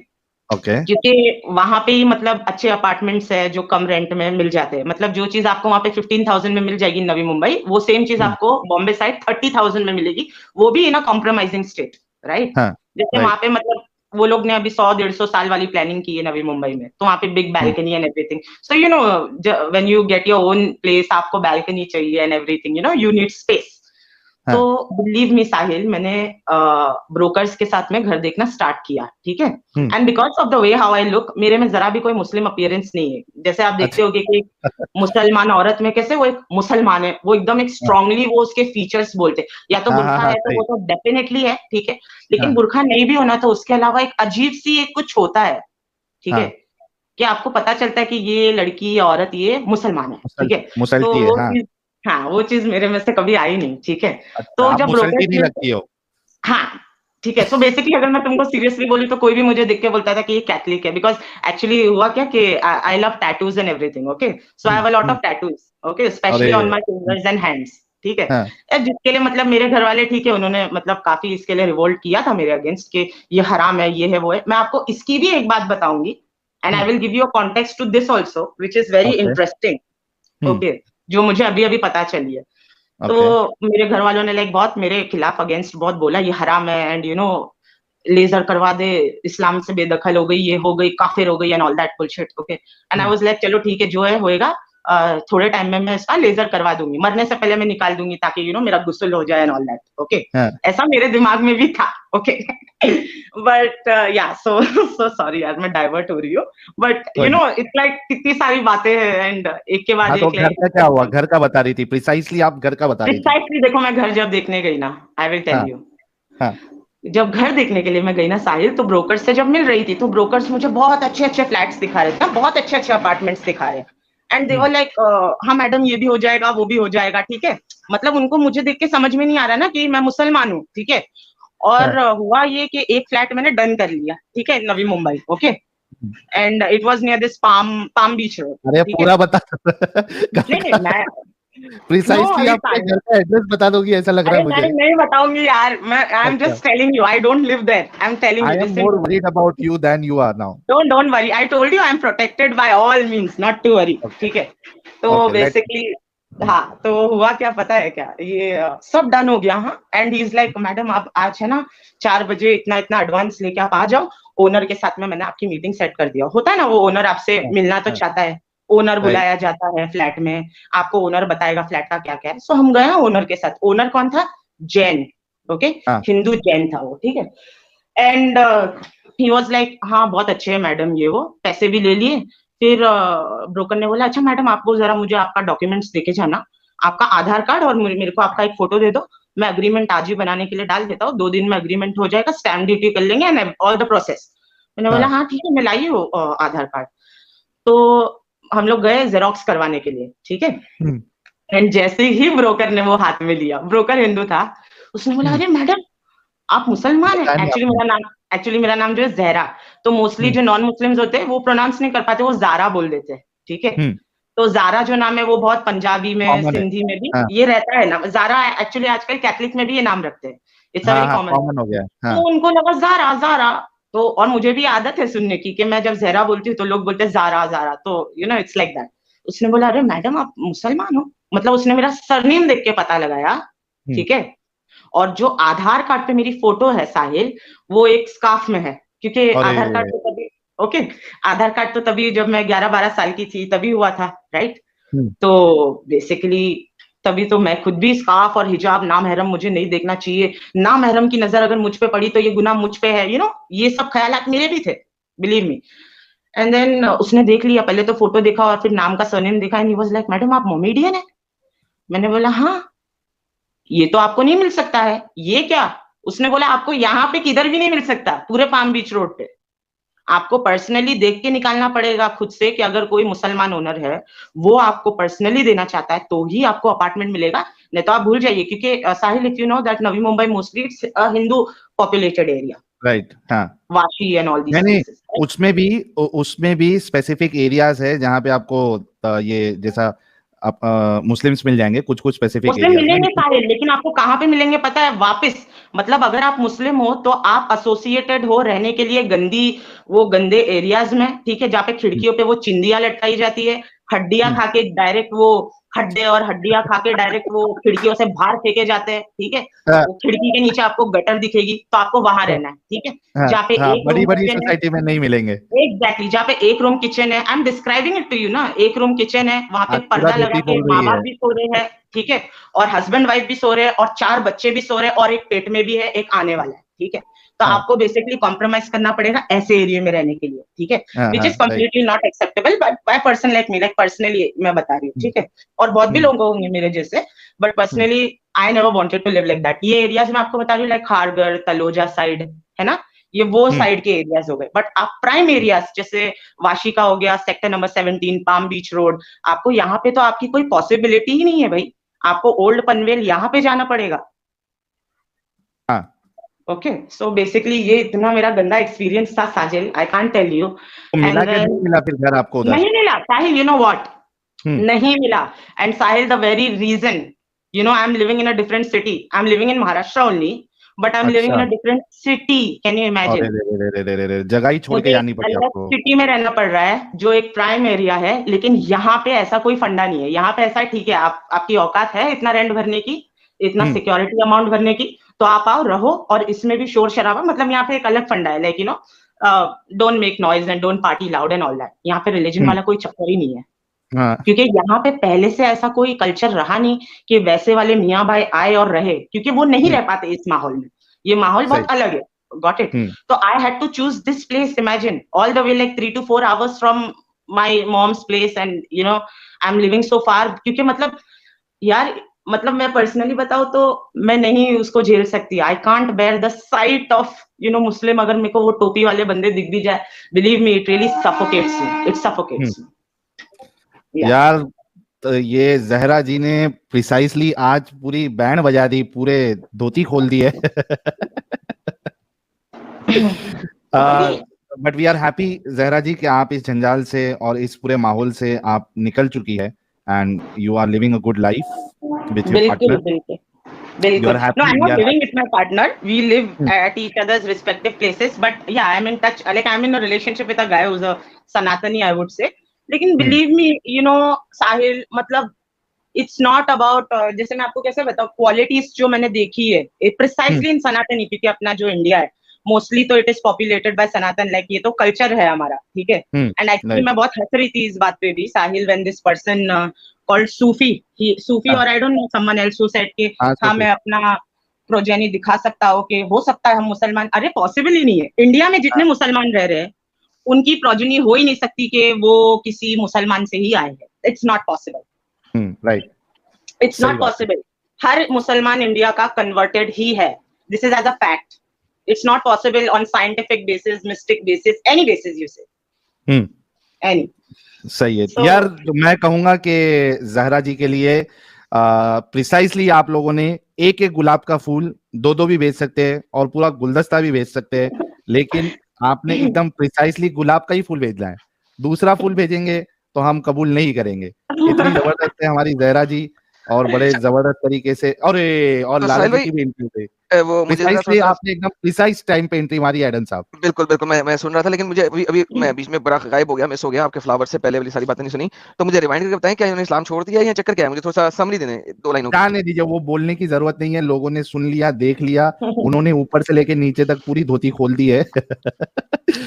क्योंकि वहां पे ही मतलब अच्छे अपार्टमेंट्स है जो कम रेंट में मिल जाते हैं, मतलब जो चीज आपको वहां पे 15,000 में मिल जाएगी नवी मुंबई, वो सेम चीज आपको बॉम्बे साइड 30,000 में मिलेगी, वो भी इन अ कॉम्प्रोमाइजिंग स्टेट, राइट। जैसे वहां पे मतलब वो लोग ने अभी 100-150 साल वाली प्लानिंग की है नवी मुंबई में, तो वहां पे big balcony and everything, so when you get your own place, आपको बैल्कनी चाहिए and everything, you need space. तो बिलीव मी साहिल, मैंने ब्रोकर्स के साथ में घर देखना स्टार्ट किया, ठीक है। And because of the way how I look, मेरे में जरा भी कोई मुस्लिम अपीयरेंस नहीं है। जैसे आप देखते होगे कि मुसलमान औरत में कैसे वो एक मुसलमान है, वो एकदम एक स्ट्रांगली वो उसके फीचर्स बोलते, या तो बुरखा है तो वो तो डेफिनेटली है, ठीक है, लेकिन बुरखा नहीं भी होना तो उसके अलावा एक अजीब सी एक कुछ होता है, ठीक है, कि आपको पता चलता है कि ये लड़की या औरत ये मुसलमान है, ठीक है। तो वो चीज, हाँ, वो चीज मेरे में से कभी आई नहीं, ठीक है। तो जब मुसलती नहीं लगती हो, हाँ, ठीक है। सो बेसिकली अगर मैं तुमको सीरियसली बोलूं तो कोई भी मुझे देख के बोलता था कि ये कैथलिक है, बिकॉज एक्चुअली हुआ क्या कि I love tattoos and everything, okay. So I have a lot of tattoos, okay, specially on my fingers and hands, ठीक है। जिसके लिए मतलब मेरे घर वाले, ठीक है, उन्होंने मतलब काफी इसके लिए रिवोल्ट किया था मेरे अगेंस्ट कि ये हराम है, ये है, वो है। मैं आपको इसकी भी एक बात बताऊंगी, and I will give you a context to this also which is very interesting, okay, जो मुझे अभी अभी पता चली है। तो मेरे घर वालों ने लाइक बहुत मेरे खिलाफ अगेंस्ट बहुत बोला, ये हराम है, एंड लेजर करवा दे, इस्लाम से बेदखल हो गई, ये हो गई, काफिर हो गई and all that bullshit. Okay, and I was like चलो ठीक है, जो है होएगा, थोड़े टाइम में मैं इसका लेजर करवा दूंगी, मरने से पहले मैं निकाल दूंगी, ताकि यू नो मेरा गुस्ल हो जाए एंड ऑल दैट. ओके, ऐसा मेरे दिमाग में भी था. ओके, बट या सो सॉरी यार, मैं डाइवर्ट हो रही हूँ, but you know it's like कितनी सारी बातें हैं एंड एक के बाद एक. घर का क्या हुआ? घर का बता रही थी प्रिसाइसली, आप घर का बता रही थी. प्रिसाइसली देखो, मैं घर जब देखने गई ना, आई विल टेल यू, जब घर देखने के लिए मैं गई ना साहिल, तो ब्रोकर्स से जब मिल रही थी, तो ब्रोकर्स मुझे बहुत अच्छे अच्छे फ्लैट्स दिखा रहे थे, बहुत अच्छे अच्छे अपार्टमेंट्स दिखा रहे, एंड दे वर लाइक हाँ मैडम ये भी हो जाएगा, वो भी हो जाएगा, ठीक है. मतलब उनको मुझे देख के समझ में नहीं आ रहा ना कि मैं मुसलमान हूँ, ठीक है. और हुआ ये कि एक फ्लैट मैंने डन कर लिया, ठीक है, Navi Mumbai. Okay, and it was near this Palm Beach Road. अरे पूरा बता. नहीं मैं प्रिसाइसली आपके घर का एड्रेस बता दोगी, ऐसा लग रहा है मुझे. नहीं बताऊंगी यार, मैं I am just telling you, I don't live there, I am telling you. I am more worried about you than you are now. Don't worry, I told you I am protected by all means, not to worry. ठीक है, तो बेसिकली हाँ, तो हुआ क्या पता है क्या, ये सब डन हो गया. हाँ, and he is like madam आप आज है ना 4 बजे इतना इतना एडवांस लेके आप आ जाओ, ओनर के साथ में मैंने आपकी मीटिंग सेट कर दिया. होता है ना, वो ओनर आपसे मिलना तो चाहता है, ओनर बुलाया जाता है फ्लैट में, आपको ओनर बताएगा फ्लैट का क्या क्या है. सो हम गए ओनर के साथ. ओनर कौन था? जैन. ओके, हिंदू जैन था वो, ठीक है. एंड ही वाज लाइक हाँ बहुत अच्छे है मैडम, ये वो पैसे भी ले लिए. फिर ब्रोकर ने बोला अच्छा मैडम आपको जरा मुझे आपका डॉक्यूमेंट्स देके जाना, आपका आधार कार्ड और मेरे को आपका एक फोटो दे दो, मैं अग्रीमेंट आज ही बनाने के लिए डाल देता हूँ, 2 दिन में अग्रीमेंट हो जाएगा, स्टैम्प ड्यूटी कर लेंगे एंड ऑल द प्रोसेस. मैंने बोला हाँ ठीक है, मैं लाई हूँ आधार कार्ड. तो हम लोग गए जेरोक्स करवाने के लिए, ठीक है. एंड जैसे ही ब्रोकर ने वो हाथ में लिया, ब्रोकर हिंदू था, उसने बोला अरे मैडम आप मुसलमान हैं. एक्चुअली मेरा नाम जो है जहरा, तो मोस्टली जो नॉन मुस्लिम्स होते हैं वो प्रोनाउंस नहीं कर पाते, वो जारा बोल देते हैं, ठीक है. तो जारा जो नाम है वो बहुत पंजाबी में, सिंधी में भी ये रहता है ना जारा. एक्चुअली आजकल कैथलिक में भी ये नाम रखते हैं, इट्स वेरी कॉमन हो गया. तो उनको लगा जारा जारा, तो और मुझे भी आदत है सुनने की कि मैं जब जहरा बोलती हूँ तो लोग बोलते हैं जारा जारा, तो you know it's like that. उसने बोला अरे मैडम आप मुसलमान हो, मतलब उसने मेरा सरनेम देख के पता लगाया, ठीक है. और जो आधार कार्ड पे मेरी फोटो है साहिल, वो एक स्कार्फ में है, क्योंकि आधार कार्ड तो तभी आधार कार्ड तो तभी जब मैं 11-12 साल की थी तभी हुआ था, राइट. तो बेसिकली तभी तो मैं खुद भी स्कार्फ और हिजाब, ना महरम मुझे नहीं देखना चाहिए, ना महरम की नजर अगर मुझ पे पड़ी तो ये गुनाह मुझ पे है, यू नो ये सब ख्यालात मेरे भी थे, बिलीव मी. एंड देन उसने देख लिया, पहले तो फोटो देखा और फिर नाम का सरनेम देखा, and he was like madam आप मोमेडियन है. मैंने बोला हाँ, ये तो आपको नहीं मिल सकता है. ये क्या? उसने बोला आपको यहाँ पे किधर भी नहीं मिल सकता, पूरे पाम बीच रोड पे. आपको पर्सनली देख के निकालना पड़ेगा खुद से कि अगर कोई मुसलमान ओनर है, वो आपको पर्सनली देना चाहता है तो ही आपको अपार्टमेंट मिलेगा, नहीं तो आप भूल जाइए. क्योंकि Sahil if you know that Navi Mumbai mostly it's a Hindu populated area, right. हाँ, Vashi and all these places. उसमें भी स्पेसिफिक एरियाज है जहाँ पे आपको ये जैसा मुस्लिम्स मिल जाएंगे, कुछ स्पेसिफिक मुस्लिम मिलेंगे साहिल, लेकिन आपको कहाँ पे मिलेंगे पता है? वापस, मतलब अगर आप मुस्लिम हो तो आप एसोसिएटेड हो रहने के लिए गंदे एरियाज में, ठीक है, जहाँ पे खिड़कियों पे वो चिंदियां लटकाई जाती है, हड्डियां खा के डायरेक्ट वो खड्डे और हड्डियां खा के डायरेक्ट वो खिड़कियों से बाहर फेंके जाते हैं, ठीक है. वो खिड़की के नीचे आपको गटर दिखेगी तो आपको वहां रहना है, ठीक है. जहाँ पे एक बड़ी सोसाइटी में नहीं मिलेंगे. एग्जैक्टली, जहाँ पे एक रूम किचन है, I am describing it to you ना, एक रूम किचन है, वहां पे पर्दा लगा के माँ बाप भी सो रहे हैं, ठीक है, और हस्बैंड वाइफ भी सो रहे हैं, और 4 बच्चे भी सो रहे हैं, और एक पेट में भी है, एक आने वाला है, ठीक है. तो आपको बेसिकली कॉम्प्रोमाइज करना पड़ेगा ऐसे एरिया में रहने के लिए, ठीक है, which is completely not acceptable by person like me, like personally मैं बता रही हूँ, ठीक है. और बहुत भी लोग होंगे मेरे जैसे, but personally I never wanted to live like that. ये एरियाज में आपको बता रही हूँ, लाइक खारगर, तलोजा साइड है ना, ये वो साइड के एरियाज हो गए. बट आप प्राइम एरियाज जैसे वाशी का हो गया, sector number 17, palm Beach road, आपको यहाँ पे तो आपकी कोई पॉसिबिलिटी ही नहीं है भाई. आपको ओल्ड पनवेल यहाँ पे जाना पड़ेगा. ओके, सो बेसिकली ये इतना मेरा गंदा एक्सपीरियंस था साजिल, आई कांट टेल यू. मिला कि नहीं मिला फिर घर आपको उधर? नहीं मिला साहिल, यू नो व्हाट, नहीं मिला. And Sahil the very reason, you know, I'm living in a different city. I'm living in Maharashtra only, but I'm living in a different city. Can you imagine? जगह ही छोड़ के जानी पड़ी आपको. सिटी में रहना पड़ रहा है जो एक प्राइम एरिया है, लेकिन यहाँ पे ऐसा कोई फंडा नहीं है. यहाँ पे ऐसा है ठीक है, आपकी औकात है इतना रेंट भरने की, इतना सिक्योरिटी अमाउंट भरने की, तो आप आओ रहो, और इसमें भी शोर शराबा, मतलब यहाँ पे एक अलग फंडा है, like you no don't make noise and don't party loud and all that. यहाँ पे रिलीजन वाला कोई चक्कर ही नहीं है, क्योंकि यहाँ पे पहले से ऐसा कोई कल्चर रहा नहीं कि वैसे वाले मियाँ भाई आए और रहे, क्योंकि वो नहीं रह पाते इस माहौल में, ये माहौल बहुत अलग है। Got it? तो I had to choose this place, imagine all the way like 3 to 4 hours from my mom's place, and you know I am living so far, क्योंकि मतलब यार, मतलब मैं पर्सनली बताऊं तो मैं नहीं उसको झेल सकती। I can't bear the sight of you know Muslim, अगर मेरे को वो टोपी वाले बंदे दिख भी जाए, believe me it really suffocates me, it suffocates me. यार तो ये जहरा जी ने प्रिसाइसली आज पूरी बैंड बजा दी, पूरे धोती खोल दी है। But we are happy Zahra ji कि आप इस जंजाल से और इस पूरे माहौल से आप निकल चुकी है, and you are living a good life with your partner. बिल्कुल। No, I'm not living with my partner. We live at each other's respective places. But yeah, I'm in touch. Like I'm in a relationship with a guy who's a Sanatani, I would say. लेकिन believe me, you know, साहिल, मतलब it's not about जैसे मैं आपको कैसे बताऊँ, qualities जो मैंने देखी है precisely in Sanatani, क्योंकि अपना जो इंडिया है मोस्टली तो it is populated by Sanatan, like ये तो कल्चर है हमारा, ठीक है। एंड एक्चुअली मैं बहुत हंस रही थी इस बात पे भी साहिल, व्हेन दिस पर्सन कॉल्ड सूफी और आई don't know someone else who said कि हाँ मैं अपना प्रोजेनी दिखा सकता हूँ कि हो सकता है हम मुसलमान। अरे पॉसिबल ही नहीं है। इंडिया में जितने मुसलमान रह रहे हैं उनकी प्रोजेनी हो ही नहीं सकती कि वो किसी मुसलमान से ही आए हैं। It's not possible, right, it's not possible. हर मुसलमान इंडिया का कन्वर्टेड ही है, this is as a fact. It's not possible on scientific basis, mystic basis, any basis you say. Any. सही है। So, यार तो मैं कहूंगा कि जहरा जी के लिए प्रिसाइसली आप लोगों ने एक एक गुलाब का फूल दो भी बेच सकते हैं और पूरा गुलदस्ता भी बेच सकते हैं, लेकिन आपने एकदम प्रिसाइसली गुलाब का ही फूल भेजना है। दूसरा फूल भेजेंगे तो हम कबूल नहीं करेंगे। इतनी जबरदस्त है हमारी जहरा जी, और बड़े जबरदस्त तरीके से। और लाला जी की भी एंट्री थे, वो मुझे आपने एकदम प्रिसाइज टाइम पे एंट्री मारी एडन साहब। बिल्कुल बिल्कुल, मैं सुन रहा था, लेकिन मुझे अभी मैं बीच में बड़ा गायब हो गया, मिस हो गया, आपके फ्लावर से पहले वाली सारी बातें नहीं सुनी, तो मुझे रिमाइंड करके बताएं क्या इन्होंने इस्लाम छोड़ दिया या चक्कर क्या है? मुझे थोड़ा सा समरी देने 2 लाइनों की। नहीं दीजिए, वो बोलने की जरूरत नहीं है, लोगों ने सुन लिया, देख लिया, उन्होंने ऊपर से लेके नीचे तक पूरी धोती खोल दी है।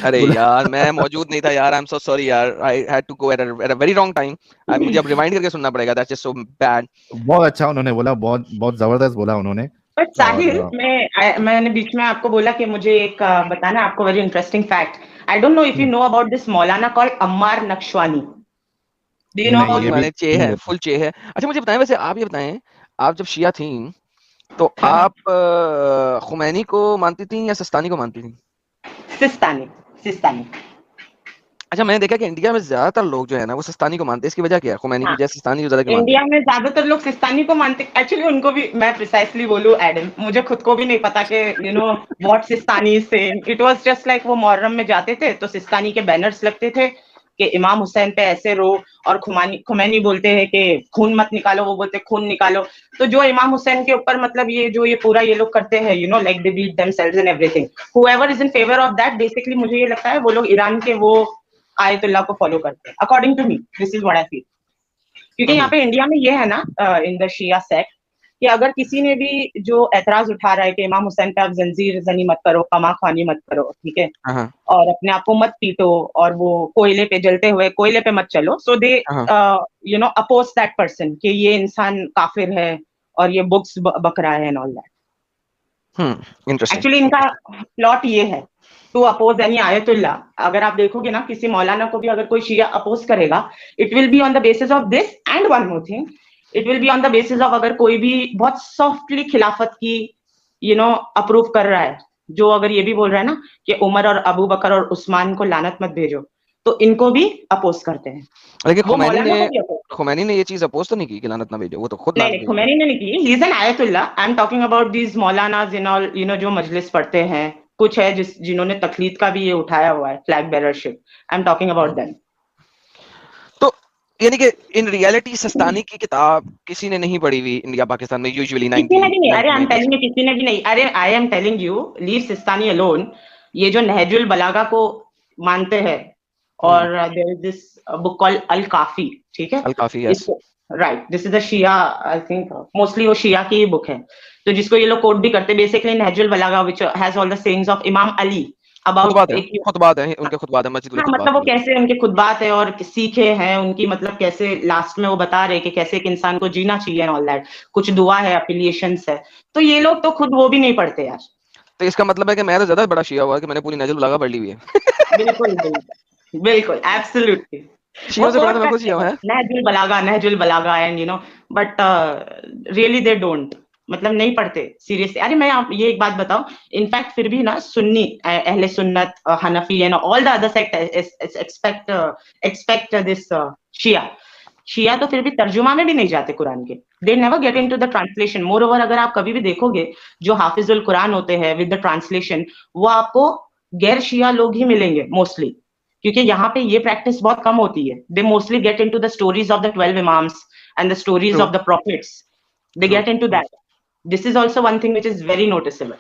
अरे यार मैं मौजूद नहीं था यार, आई एम सो सॉरी यार, I had to go at a very wrong time. मुझे अब रिमाइंड करके सुनना पड़ेगा, दैट्स जस्ट सो बैड। बहुत अच्छा उन्होंने बोला, बहुत बहुत जबरदस्त बोला उन्होंने। बट साहिल, मैंने बीच में आपको बोला कि मुझे एक बताना आपको very interesting fact. I don't know if you know about this मौलाना called Ammar Nakshawani. Do you know about? मैंने चे है, फुल चे है। अच्छा मुझे बताएं, वैसे आप ये बताएं, आप जब शिया थी तो आप खुमैनी को मानती थी या सिस्तानी को मानती थी? सिस्तानी। अच्छा, मैंने देखा कि इंडिया में ज्यादातर लोग जो है ना वो सिस्तानी को मानते हैं, इसकी वजह क्या है? खुमैनी की जैसे सिस्तानी ज्यादा क्यों मानते हैं? इंडिया में ज्यादातर लोग सिस्तानी को मानते हैं। एक्चुअली उनको भी मैं प्रिसाइसली बोलूं एडम, मुझे खुद को भी नहीं पता कि you know what Sistani is saying. It was just like वो मुहर्रम में जाते थे तो सिस्तानी के बैनर्स लगते थे कि इमाम हुसैन पे ऐसे रो, और खुमैनी बोलते हैं कि खून मत निकालो, वो बोलते खून निकालो। तो जो इमाम हुसैन के ऊपर मतलब ये पूरा ये लोग करते हैं, you know like they beat themselves and everything, whoever is in favour of that, basically मुझे ये लगता है वो लोग ईरान के वो आयतुल्लाह को फॉलो करते हैं, according to me, this is what I feel. क्योंकि यहाँ पे इंडिया में ये है ना, इन द शिया सेक्ट, कि अगर किसी ने भी जो एतराज उठा रहा है कि इमाम हुसैन पे आप जंजीर जनी मत करो, कमा ख्वानी मत करो, ठीक है, और अपने आप को मत पीटो, और वो कोयले पे जलते हुए कोयले पे मत चलो, so they you know oppose that person कि ये इंसान काफिर है और ये बुक्स बक रहा है एंड ऑल दैट। एक्चुअली इनका प्लॉट ये है टू अपोज एनी आयतुल्लाह। अगर आप देखोगे ना, किसी मौलाना को भी अगर कोई शिया अपोज करेगा, it will be on the basis of this, and one more thing, it will be on the basis of अगर कोई भी बहुत सॉफ्टली खिलाफत की यू नो अप्रूव कर रहा है, जो अगर ये भी बोल रहा है ना कि उमर और अबू बकर और उस्मान को लानत मत भेजो, तो इनको भी अपोज करते हैं। लेकिन खुमैनी ने ये चीज अपोज तो नहीं की कि लानत ना भेजो, वो तो खुद नहीं, खुमैनी ने नहीं की। He is an ayatollah. I am talking about these maulanas in all, you know जो मजलिस पढ़ते हैं, कुछ है जिन्होंने तकलीद का भी ये उठाया हुआ है, flag bearership. I am talking about them. तो यानी कि इन रियलिटी सिस्तानी की किताब किसी ने नहीं पढ़ी हुई इंडिया पाकिस्तान में यूजुअली 90। किसी ने भी नहीं। अरे आई एम टेलिंग यू, किसी ने भी नहीं। अरे I am telling you, leave Sistani alone. ये जो नहजुल बलागा को मानते हैं, और there is this book called Al Kafi, ठीक है, Al Kafi, yes, right, this is a Shia, I think mostly वो शिया की बुक है। तो जिसको ये लोग कोट भी करते, basically Nahjul Balagha which has all the sayings of imam Ali about खुतबात है उनके खुतबात है मस्जिद हाँ, मतलब वो कैसे उनके खुतबात है और सीखे हैं उनकी, मतलब कैसे लास्ट में वो बता रहे कि कैसे एक इंसान को जीना चाहिए एंड ऑल दैट, कुछ दुआ है, एफिलिएशंस है, तो ये लोग तो खुद वो भी नहीं पढ़ते यार। तो इसका मतलब है कि मैं तो ज्यादा बड़ा शिया हुआ कि मैंने पूरी नहजुल बलागा पढ़ ली हुई है। बिल्कुल बिल्कुल एब्सोल्युटली, शियों से बड़ा तो मैं खुद शिया हूं। Nahjul Balagha and you know, but really they don't, मतलब नहीं पढ़ते सीरियसली। अरे मैं आप ये एक बात बताऊं, इनफैक्ट फिर भी ना सुन्नी, अहले सुन्नत, हनफी and all the other sect expect this Shia तो फिर भी तर्जुमा में भी नहीं जाते कुरान के, they never get into the translation. More over अगर आप कभी भी देखोगे जो हाफिजुल कुरान होते हैं विद द ट्रांसलेशन, वो आपको गैर शिया लोग ही मिलेंगे मोस्टली, क्योंकि यहाँ पे ये प्रैक्टिस बहुत कम होती है। They mostly get into the stories of the 12 imams and the stories of the profits, they get into that. This is also one thing which is very noticeable.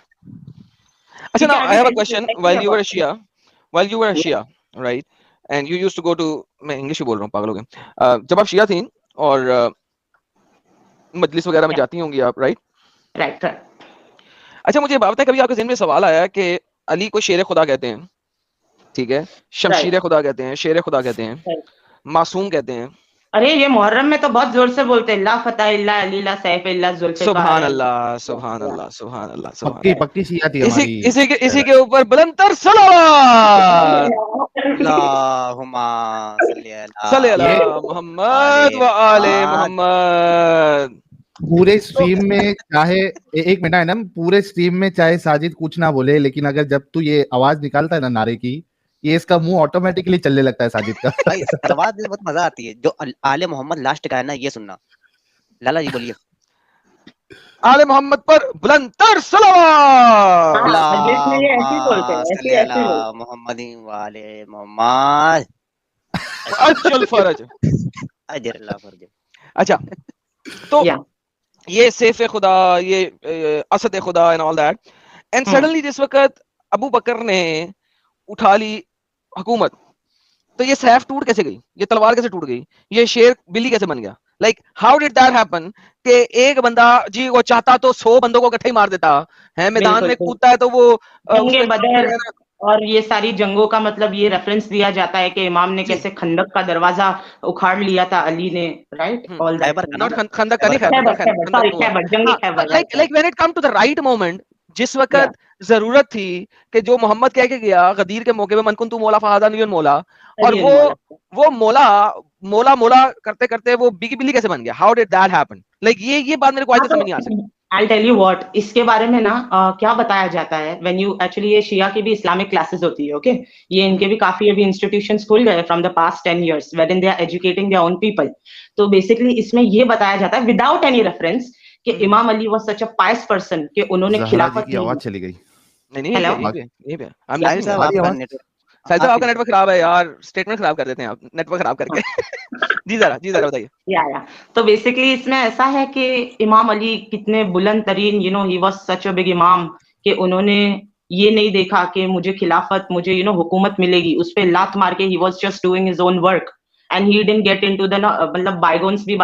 Achha, now I have a question. While you were a Shia, right? And you used to go to, मैं इंग्लिश ही बोल रहा हूँ, पागल हो गए। जब आप शिया थी और मजलिस वगैरह में जाती होंगी आप, right? Right. अच्छा, मुझे बात है, कभी आपके ज़हन में सवाल आया कि अली को शेर खुदा कहते हैं, ठीक है, शमशीर खुदा कहते हैं, शेर खुदा कहते हैं, मासूम कहते हैं। अरे ये मुहर्रम में तो बहुत जोर से बोलते हैं, ला फतह इल्ला अली ला सैफ इल्ला जुल्फिकार। सुभान अल्लाह, सुभान अल्लाह, सुभान अल्लाह। पक्की शिया थी हमारी। इसी के ऊपर बुलंदतर सलावत, अल्लाहुम्मा सल्ली अला मोहम्मद व आले मोहम्मद। पूरे स्ट्रीम में चाहे एक मिनट है ना, पूरे स्ट्रीम में चाहे साजिद कुछ ना बोले, लेकिन अगर जब तू ये आवाज निकालता है ना नारे की, ये इसका मुंह ऑटोमेटिकली चलने लगता है साजिद का। भाई आवाज में बहुत मजा आती है। जो आले मोहम्मद लास्ट का है ना, ये सुनना। लाला जी बोलिए। आले मोहम्मद पर बुलंदतर सलावत। मोहम्मदी वाले मोहम्मद अजल फरज, अजर अल्लाह फरज। अच्छा, तो ये सैफ खुदा, ये असद खुदा and all that, and suddenly जिस वक्त अबू बकर ने उठा ली हुकूमत, तो ये सैफ टूट कैसे गई, ये तलवार कैसे टूट गई, ये शेर बिल्ली कैसे बन गया? Like how did that happen कि एक बंदा जी वो चाहता तो 100 बंदों को इकट्ठे ही मार देता है, मैदान में कूदता है तो वो बदर और ये सारी जंगों का मतलब ये रेफरेंस दिया जाता है कि इमाम ने कैसे खंदक का दरवाजा उखाड़ लिया था अली ने, right? All that, not Khandaq का नहीं, Khaibar, like when it come to the right moment, जिस वक्त जरूरत थी कि जो मोहम्मद कह के गया गदीर के मौके पे, मन कुन्तु मौला फहादा नियन मौला, और वो मौला करते करते वो बिगी बिल्ली कैसे बन गया? How did that happen? Like ये बात मेरे को आज तक समझ नहीं आ सकी। I'll tell you what, इसके बारे में ना क्या बताया जाता है, when you actually, ये शिया की भी इस्लामिक क्लासेस होती है, ओके? ये इनके भी काफी अभी इंस्टीट्यूशंस खुल गए from the past 10 years, wherein they are educating their own people. तो बेसिकली इसमें ये बताया जाता है विदाउट एनी रेफरेंस कि imam Ali was such a pious person कि उन्होंने खिलाफत की आवाज चली गई। नहीं, यही पे साहिब आपका नेटवर्क खराब है यार, स्टेटमेंट खराब कर देते हैं आप नेटवर्क खराब करके। जी जरा बताइए। या तो बेसिकली इसमें ऐसा है कि इमाम अली कितने बुलंद तरीन, you know, he was such a big इमाम कि उन्होंने ये नहीं देखा कि मुझे खिलाफत, मुझे यू नो हुकूमत मिलेगी, उस पे लात मार के he was just doing his own work and he didn't get into the, मतलब बायगोन्स भी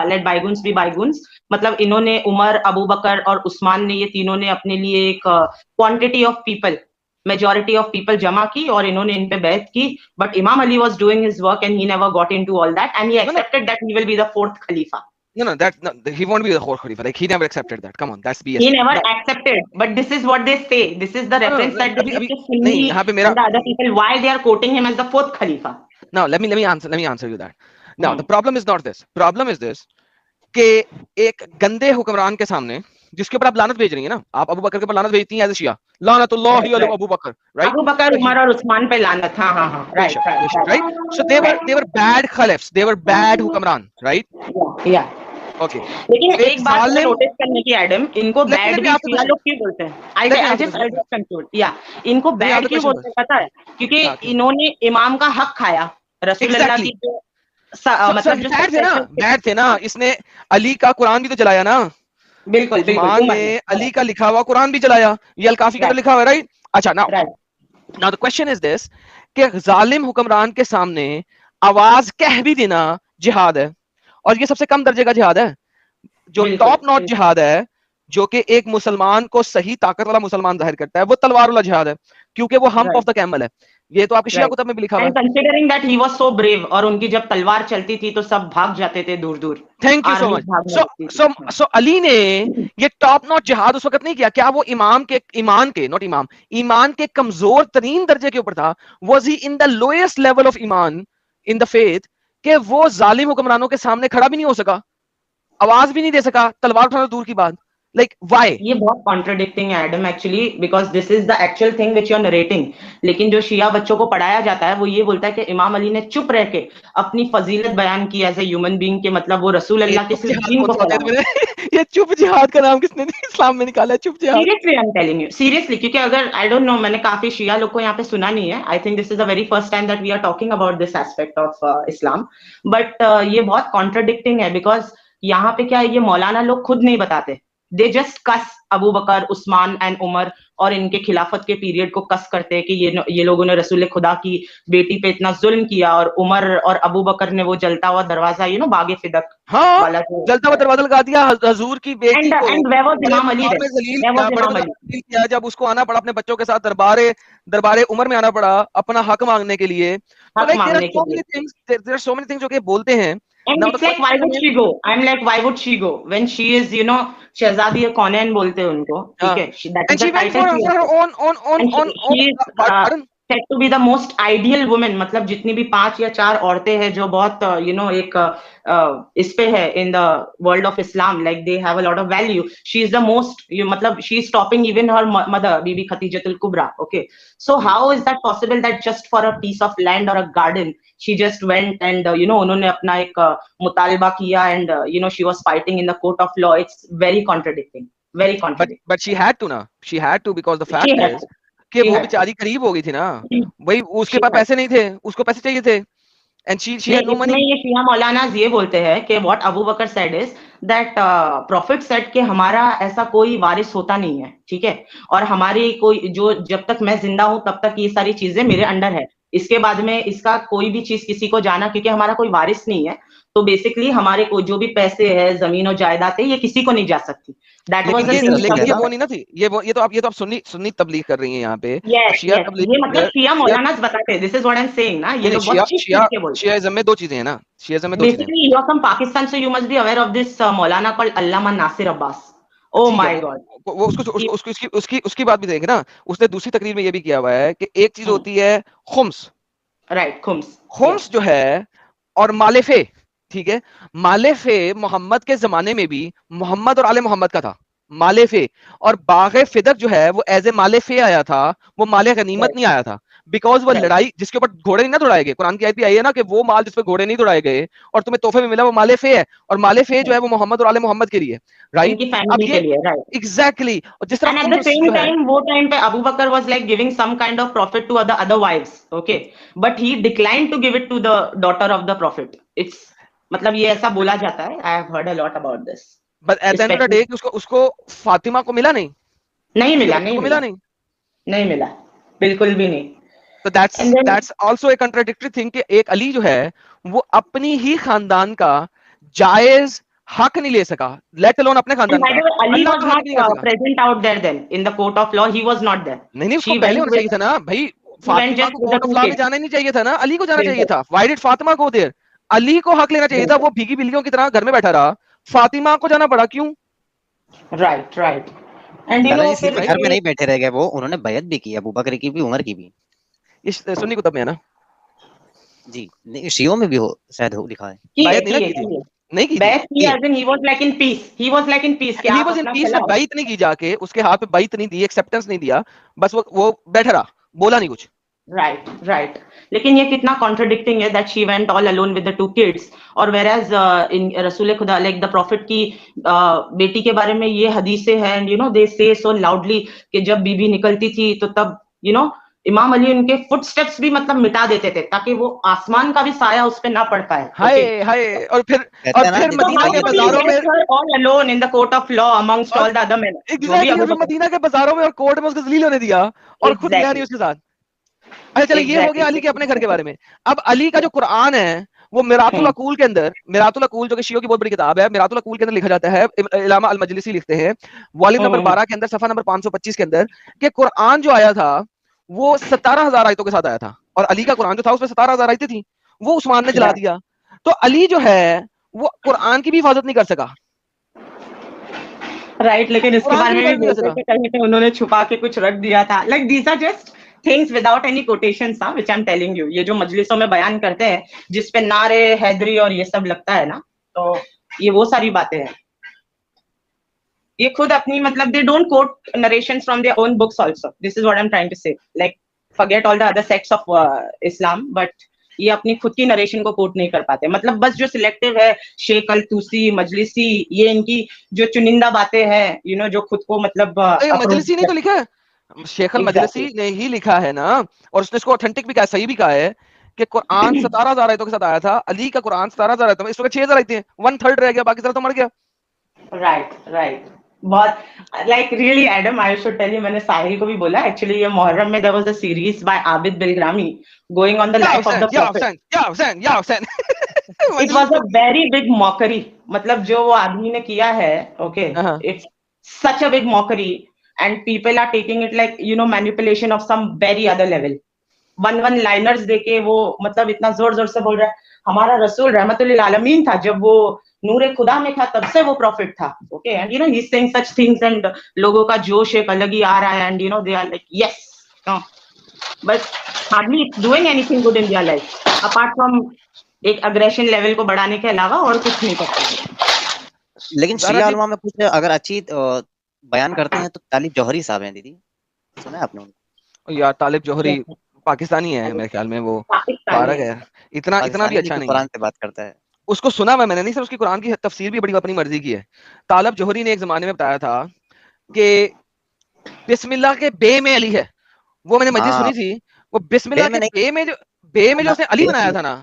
बायगोन्स, मतलब इन्होंने उमर, अबू बकर और उस्मान ने, ये तीनों ने अपने लिए एक quantity of people, majority of people जमा की और इन्होंने इन पे बैत की, बट इमाम Ali was doing his work and he never got into all that and he accepted that he will be the fourth Khalifa. No, he won't be the fourth Khalifa. Like, he never accepted that. Come on, that's BS. He never accepted, but this is what they say. This is the reference that they give to Sunni and the other people, why they are quoting him as the fourth Khalifa. Now, let me answer you that. Now, the problem is not this. Problem is this, कि एक गंदे हुक्मरान के सामने, जिसके ऊपर आप लानत भेज रही हैं ना, आप अबू बकर के ऊपर लानत भेजती हैं एज अ शिया, लानतुल्लाहि अला अबू बकर, राइट? अबू बकर, उमर और उस्मान पे लानत, हाँ, right. So they were bad khalifs, they were bad हुक्मरान, right? Yeah. Okay. लेकिन एक बात नोटिस करने की, एडम, इनको बैड भी शिया लोग क्यों बोलते हैं? I just conclude. Yeah, इनको बैड क्यों बोलते हैं पता है? क्योंकि इन्होंने इमाम का हक खाया, रसूलुल्लाह की जो मतलब जो बैड थे ना, इसने अली का कुरान भी तो जलाया ना, बिल्कुल ने अली का लिखा हुआ कुरान भी जलाया, ये अल-काफी के अंदर लिखा हुआ है, राइट? अच्छा, now the question is this, कि जालिम हुक्मरान के सामने आवाज कह भी देना जिहाद है, और ये सबसे कम दर्जे का जिहाद है। जो टॉप नॉट जिहाद है जो कि एक मुसलमान को सही ताकत वाला मुसलमान जाहिर करता है, वो तलवार वाला जिहाद है, क्योंकि वो हम्प ऑफ द कैमल है। ये तो आपके शिया कुतब में भी लिखा हुआ है। And considering that he was so brave, और उनकी जब तलवार चलती थी तो सब भाग जाते थे दूर दूर। Thank you so much. So Ali ने ये टॉप नॉच जिहाद उस वक्त नहीं किया। क्या वो ईमान के नॉट इमाम, ईमान के कमजोर तरीन दर्जे के ऊपर था? Was he in the lowest level of ईमान इन द फेथ कि वो जालिम हुक्मरानों के सामने खड़ा भी नहीं हो सका, आवाज भी नहीं दे सका, तलवार उठाना दूर की बात? Like why? ये बहुत कॉन्ट्रडिक्टिंग है Adam, actually, because this is the actual thing which you are narrating. लेकिन जो शिया बच्चों को पढ़ाया जाता है वो ये बोलता है कि इमाम अली ने चुप रह के अपनी फजीलत बयान की एज ए ह्यूमन बीइंग, के मतलब वो रसूल अल्लाह के सिर्फ दीन को फैलाया। ये चुप जिहाद का नाम किसने इस्लाम में निकाला है? चुप जिहाद। Seriously I am telling you, seriously, क्योंकि अगर आई डोंट नो, मैंने काफी शिया लोग को यहाँ पे सुना नहीं है। I think this is the very first time that we are talking about this aspect of Islam, but ये बहुत कॉन्ट्रडिक्टिंग है, बिकॉज यहाँ पे क्या है, ये मौलाना लोग खुद नहीं बताते। They just cuss Abu Bakr, Usman and Umar और इनके खिलाफत के पीरियड को कस करते हैं कि ये लोगों ने रसूल खुदा की बेटी पे इतना जुल्म किया, और उमर और अबू बकर ने वो जलता हुआ दरवाजा, यू नो, बागे फिदक वाला जलता हुआ दरवाजा लगा दिया हुजूर की बेटी को। एंड वेयर वाज इमाम अली, वेयर वाज इमाम अली किया जब उसको आना पड़ा अपने बच्चों के साथ दरबारे उमर में आना पड़ा अपना हक मांगने के लिए। हक मांगने के लिए। There are so many things जो कि बोलते हैं। And it's like, why would she go? I'm like, why would she go when she is, you know, शहजादी कौनैन बोलते हैं उनको, ठीक है? That is the title she is said to be the most ideal woman, मतलब जितनी भी 5 या 4 औरतें हैं जो बहुत, you know, एक इस पे है in the world of Islam, like they have a lot of value. She is the most, मतलब she is topping even her mother, Bibi Khadijatul Kubra. Okay, so how is that possible that just for a piece of land or a garden she just went and you know, उन्होंने अपना एक मुतालबा किया and you know, she was fighting in the court of law? It's very contradicting, very contradicting. But she had to, na, she had to, because the fact is कि वो बेचारी करीब हो गई थी ना, वही उसके पास पैसे नहीं थे, उसको पैसे चाहिए थे, and she had no money. ये शिया मौलानाज ये बोलते हैं कि what Abu Bakr said is that Prophet said कि हमारा ऐसा कोई वारिस होता नहीं है, ठीक है, और हमारी कोई, जो जब तक मैं जिंदा हूं तब तक ये सारी चीजें मेरे अंडर है, इसके बाद में इसका कोई भी चीज किसी को जाना, क्योंकि हमारा कोई वारिस नहीं है, तो बेसिकली हमारे को जो भी पैसे है, जमीन और जायदाद है, ये किसी को नहीं जा सकती। That was the thing. लेकिन ये वो नहीं ना थी, ये तो आप सुन्नी तबलीग कर रही हैं यहाँ पे। शिया तबलीग, ये मतलब शिया मौलानाज बताते हैं, this is what I'm saying ना, ये लोग बहुत चीज के बोलते हैं। शियाइज़्म में 2 चीजें हैं ना, शियाइज़्म में 2 चीजें। Basically, you are from Pakistan, so you must be aware of this Maulana called Allama Nasir Abbas. Oh my God. वो उसकी बात भी देखें ना, उसने दूसरी तकरीर में ये भी किया हुआ है कि एक चीज होती है खुम्स, राइट, खुम्स जो है, और मालेफे, ठीक है, मालेफे मोहम्मद के जमाने में भी मोहम्मद और आले मोहम्मद का था मालेफे, और बागे फिदक जो है वो एज ए मालेफे आया था, वो माले गनीमत नहीं आया था, बिकॉज वो लड़ाई जिसके ऊपर घोड़े नहीं ना दौड़ाए गए, कुरान की आयत भी आई है ना कि वो माल जिस पे घोड़े नहीं दौड़ाए गए और तुम्हें तोहफे में मिला, वो मालेफे है, और मालेफे जो है वो मोहम्मद और आले मोहम्मद के लिए, राइट, एग्जैक्टली। जिस तरह एट द सेम टाइम वो टाइम पे Abu Bakr was like giving some kind of prophet to other wives, okay, but he declined to give it to the daughter of the prophet. It's मतलब ये ऐसा बोला जाता है, I have heard a lot about this, but at the end of the day उसको फातिमा को मिला नहीं, नहीं मिला, बिल्कुल भी नहीं। So that's also a contradictory thing कि एक अली जो है वो अपनी ही खानदान का जायज हक नहीं ले सका, let alone अपने खानदान का। Ali was not present out there then in the court of law, he was not there. नहीं उसको पहले होना चाहिए था ना भाई, फातिमा को कोर्ट ऑफ लॉ में जाना नहीं चाहिए था ना, अली को जाना चाहिए था। Why did Fatima go there? Ali को हक लेना चाहिए था, वो भीगी बिल्लियों की तरह घर में बैठा रहा, फातिमा को जाना पड़ा, क्यों? राइट एंड यू नो घर में नहीं बैठे रह गए वो, उन्होंने बैत भी की, अबू बकर की भी, उमर की भी। ये सुन्नी कुतुब में है ना जी, शियों में भी हो शायद हो लिखा है। बैत नहीं की बैत की, as in he was like in peace, he was in peace, बैत नहीं की, जाके उसके हाथ पे बैत नहीं दी, एक्सेप्टेंस नहीं दिया, बस वो बैठा रहा, बोला नहीं कुछ। राइट लेकिन ये कितना कॉन्ट्रडिक्टिंग है that she went all alone with the 2 kids, और whereas in रसूल खुदा, like the prophet की बेटी के बारे में ये हदीसें हैं, and you know they say so loudly कि जब बीबी निकलती थी तो तब you know इमाम अली उनके फुटस्टेप्स भी मतलब मिटा देते थे ताकि वो आसमान का भी साया उस पे ना पड़ पाए। हाय और फिर मदीना के बाजारों में all alone in the court of law amongst all the other men, Medina के बाजारों में और कोर्ट में उसको जलील होने दिया और खुद गया नहीं उसके साथ। अच्छा चलिए, ये हो गया अली के अपने घर के बारे में। अब अली का जो कुरान है वो मिरातुल अकूल के अंदर, मिरातुल अकूल जो कि शियों की बहुत बड़ी किताब है, मिरातुल अकूल के अंदर लिखा जाता है, इलामा अल मजलिसी लिखते हैं वॉल्यूम नंबर 12 के अंदर सफा नंबर 525 के अंदर कि कुरान जो आया था वो 17,000 आयतों के साथ आया था, और अली का कुरान जो था उसमें 17,000 आयतें थी, वो उस्मान ने जला दिया। तो अली जो है वो कुरान की भी हिफाजत नहीं कर सका, राइट, लेकिन इसके बारे में भी बोलते हैं कि कहीं उन्होंने छुपा के कुछ रख दिया था। Like these are just things without any quotations था which I am telling you. ये जो मजलिसों में बयान करते हैं जिस पे नारे हैदरी और ये सब लगता है ना, तो ये वो सारी बातें हैं। ये खुद अपनी मतलब they don't quote narrations from their own books also. This is what I am trying to say. Like forget all the other sects of Islam, but ये अपनी खुद की नरेशन को कोट नहीं कर पाते। मतलब बस जो सिलेक्टिव है, शेख अल तूसी, मजलिसी, ये इनकी जो चुनिंदा बातें हैं, यू नो, जो खुद को मतलब मजलिसी नहीं तो लिखा है, शेख अल मजलिसी ने ही लिखा है ना, और उसने इसको ऑथेंटिक भी कहा, सही भी कहा है कि कुरान 17,000 आयतों के साथ आया था, अली का कुरान 17,000 आयतों में, इस वक्त 6,000 आयतें हैं, 1/3 रह गया, बाकी सारा तो मर गया। राइट राइट, बहुत like really Adam, I should tell you, मैंने साहिल को भी बोला एक्चुअली, ये मुहर्रम में there was a series by Abid Bilgrami going on the life of the prophet. It was a very big mockery, मतलब जो वो आदमी ने किया है, okay, it's such a big mockery and people are taking it like you know manipulation of some very other level. One liners देके वो मतलब इतना जोर जोर से बोल रहा है हमारा रसूल रहमतुल्लिल आलमीन था, जब वो नूरे खुदा में था तब से वो प्रॉफिट था, okay, and you know he is saying such things and लोगों का जोश एक अलग ही आ रहा है, and you know they are like yes, no, but hardly it's doing anything good in their life apart from एक अग्रेशन लेवल को बढ़ाने के अलावा और कुछ नहीं करते। लेकिन शिया उलमा में कुछ अगर अच्छी बयान करते हैं तो तालिब जौहरी साहब हैं, दीदी सुना है आपने उनको? यार तालिब जौहरी पाकिस्तानी है मेरे ख्याल में, वो पारग है, इतना भी अच्छा नहीं है, कुरान से बात करता है। उसको सुना मैंने नहीं सर, उसकी कुरान की तफसीर भी बड़ी अपनी मर्जी की है। तालिब जौहरी ने एक जमाने में बताया था कि बिस्मिल्लाह के बे में अली है, वो मैंने मजलिस सुनी थी, वो बिस्मिल्लाह के बे में जो उसने अली बनाया था ना,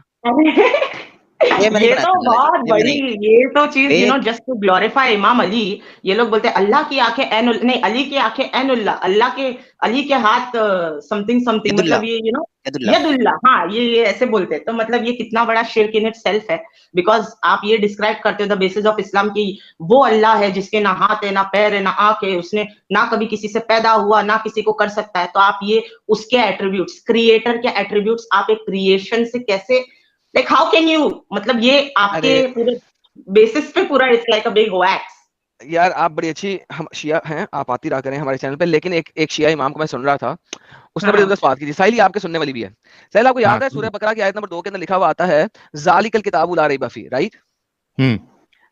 ये तो बहुत बड़ी, ये तो चीज you know just to glorify imam Ali. ये लोग बोलते हैं अल्लाह की आंखें ऐन नहीं, अली की आंखें ऐन उल्लाह, अल्लाह के अली के हाथ समथिंग समथिंग, मतलब ये यू नो यदुल्लाह, हाँ ये ऐसे बोलते हैं। तो मतलब ये कितना बड़ा शिर्क इन इटसेल्फ है, बिकॉज आप ये डिस्क्राइब करते हो द बेसिस ऑफ इस्लाम की वो अल्लाह है जिसके ना हाथ है, ना पैर है, ना आंख है, उसने ना कभी किसी से पैदा हुआ, ना किसी को कर सकता है। तो आप ये उसके एट्रीब्यूट्स, क्रिएटर के एट्रीब्यूट्स आप एक क्रिएशन से कैसे, लाइक हाउ कैन यू, मतलब ये आपके पूरे बेसिस पे पूरा it's like a big wax. यार आप बड़ी अच्छी हम शिया हैं, आप आती रहा करें हमारे चैनल पे, लेकिन एक शिया इमाम को मैं सुन रहा था, उसने बड़ी जबरदस्त बात की थी। साहिल आपके सुनने वाली भी है। साहिल आपको याद है सूरह बकरा की आयत नंबर 2 के अंदर लिखा हुआ आता है ज़ालिकल किताबु ला रैब फीह, राइट?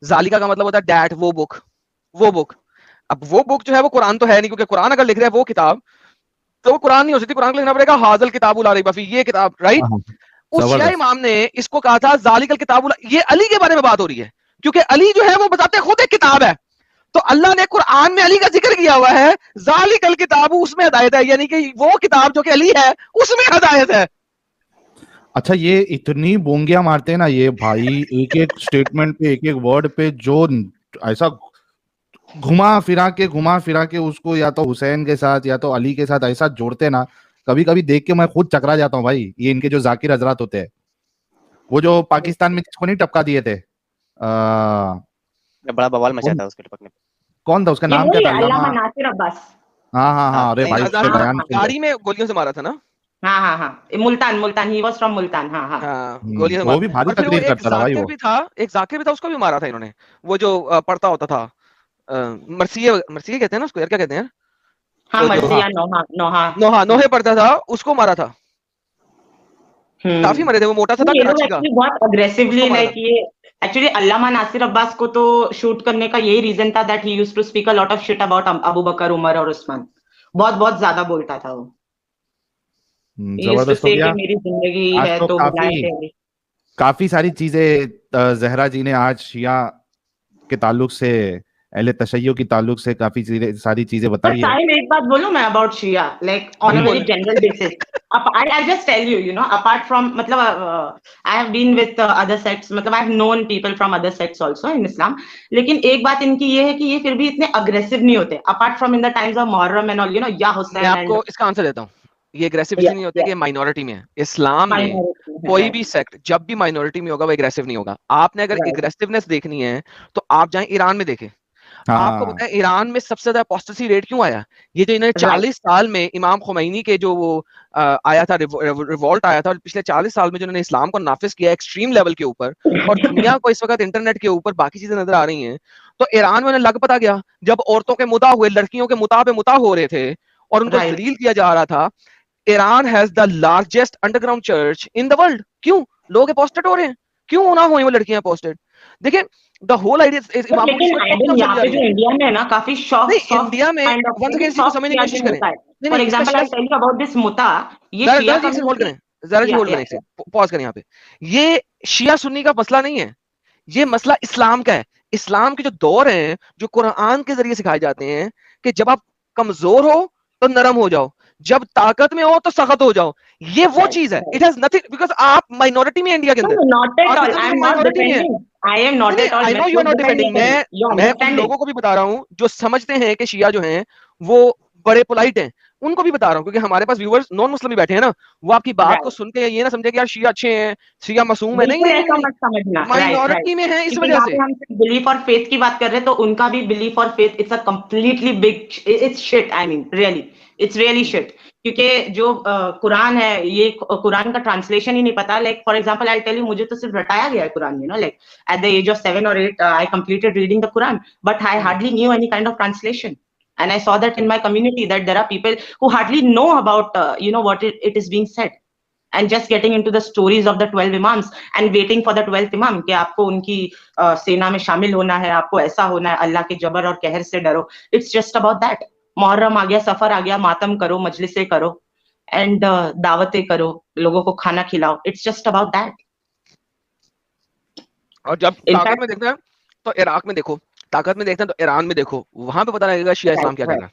ज़ालिका का मतलब होता है दैट, वो बुक। अब वो बुक जो है वो कुरान तो है नहीं, क्योंकि कुरान अगर लिख रहा है वो किताब तो वो कुरान नहीं हो सकती, कुरान को लिखना पड़ेगा हाज़ल किताबु ला रैब फीह, ये किताब, राइट? उस शिया इमाम ने इसको कहा था ज़ालिकल किताबु, ये अली के बारे में बात हो रही है, क्योंकि अली जो है वो बताते खुद एक किताब है, तो अल्लाह ने कुरान में अली का जिक्र किया हुआ है, ज़ालिकल किताब, उसमें हिदायत है, यानी कि वो किताब जो कि अली है उसमें हिदायत है। अच्छा, ये इतनी बोंगियां मारते हैं ना ये भाई, एक एक स्टेटमेंट पे, एक एक वर्ड पे, जो ऐसा घुमा फिरा के उसको या तो हुसैन के साथ या तो अली के साथ ऐसा जोड़ते ना, कभी कभी देख के मैं खुद चकरा जाता हूँ भाई। ये इनके जो जाकिर हजरात होते हैं, वो जो पाकिस्तान में जिसको नहीं टपका दिए थे, बड़ा बवाल मचा था उसके टपकने पे, कौन था उसका नाम क्या था? अल्लामा नासिर अब्बास। हाँ, अरे भाई उसके बयान गाड़ी में गोलियों से मारा था ना। हाँ, मुल्तान, ही वाज फ्रॉम मुल्तान। हाँ, गोलियों से वो भी भारी तकरीर करता था भाई। वो एक जाकिर भी था, उसको भी मारा था इन्होंने, वो जो पढ़ता होता था, मरसिया कहते हैं ना उसको, यार क्या कहते हैं? हाँ, मरसिया, नोहे पढ़ता था, उसको मारा था। काफी मरे थे, वो मोटा सा था, कराची का। बहुत अग्रेसिवली, लाइक ये एक्चुअली अल्लामा नासिर अब्बास को तो शूट करने का यही रीजन था that he used to speak a lot of shit about Abu Bakr, Umar और उस्मान। बहुत ज्यादा बोलता था वो। जबरदस्त हो गया। मेरी जिंदगी है तो काफी सारी चीजें जहरा जी ने आज शिया के ताल्लुक से, अहले तशय्युअ की ताल्लुक से काफी सारी चीजें बताई है। मैं एक बात बोलूं मैं about Shia, like on a very general basis, I just tell you, you know, apart from, मतलब I have been with other sects, मतलब I have known people from other sects also in Islam, लेकिन एक बात इनकी ये है कि ये फिर भी इतने अग्रेसिव नहीं होते, apart from in the times of Muharram and all, you know, या हुसैन। मैं आपको इसका आंसर देता हूँ, ये एग्रेसिव इसलिए नहीं होते कि माइनॉरिटी में है। इस्लाम में कोई भी सेक्ट जब भी माइनॉरिटी में होगा वो एग्रेसिव नहीं होगा। आपने अगर एग्रेसिवनेस देखनी है तो आप जाएं ईरान में देखें। आपको पता है ईरान में सबसे ज्यादा अपोस्टेसी रेट क्यों आया? ये जो इन्होंने 40 साल में इमाम खुमैनी के जो वो आया था रिवोल्ट आया था, और पिछले 40 साल में जो उन्होंने इस्लाम को नाफिज किया एक्सट्रीम लेवल के ऊपर, और दुनिया को इस वक्त इंटरनेट के ऊपर बाकी चीजें नजर आ रही हैं, तो ईरान में उन्हें लग पता गया जब औरतों के मुता हुए, लड़कियों के मुता पे मुता हो रहे थे और उनको जलील किया जा रहा था। Iran has the largest underground church in the world. क्यों? लोग अपोस्टेट हो रहे हैं, क्यों ना हो वो लड़कियां अपोस्टेट? देखिए द होल आइडिया इज इमाम यहाँ पे जो इंडिया में है ना काफी इंडिया में वंस अगेन इसको समझने की कोशिश करें। For example I tell you about this muta, ये शिया का होल्ड करें, जरा जी होल्ड करें, पॉज करें यहाँ पे। ये शिया सुन्नी का मसला नहीं है, ये मसला इस्लाम का है। इस्लाम के जो दौर हैं जो कुरान के जरिए सिखाए जाते हैं कि जब आप कमजोर हो तो नरम हो जाओ, जब ताकत में हो तो सख्त हो जाओ, ये वो चीज है। इट हैज नथिंग, बिकॉज़ आप माइनॉरिटी में इंडिया के अंदर। Not at all, I am not defending, I am not at all, I know you are not defending. मैं उन लोगों को भी बता रहा हूं जो समझते हैं कि शिया जो हैं वो बड़े पोलाइट हैं, उनको भी बता रहा हूं, क्योंकि हमारे पास व्यूअर्स नॉन मुस्लिम भी बैठे हैं ना, वो आपकी बात को सुन के ये ना समझे कि यार शिया अच्छे हैं, शिया मासूम है। नहीं, माइनॉरिटी में है, इस वजह से हम बिलीफ और फेथ की बात कर रहे हैं, तो उनका भी बिलीफ और faith it's a completely big, it's shit, I mean really it's really shit. क्योंकि जो कुरान है, ये कुरान का ट्रांसलेशन ही नहीं पता। Like for example I tell you, मुझे तो सिर्फ रटाया गया है कुरान में, like at the age of 7 or 8 I completed reading the Quran, but I hardly knew any kind of translation. And I saw that in my community, that there are people who hardly know about what it is being said, and just getting into the stories of the 12 imams and waiting for the 12th imam कि आपको उनकी सेना में शामिल होना है, आपको ऐसा होना है, अल्लाह के जबर और कहर से डरो. It's just about that. Muharram आ गया, सफर आ गया, मातम करो, मजलिसें करो, एंड दावतें करो, लोगों को खाना खिलाओ. It's just about that. और जब ताकत में देखना है तो इराक में देखो, ताकत में देखना है तो ईरान में देखो, वहां पे पता लगेगा शिया इस्लाम क्या करना है.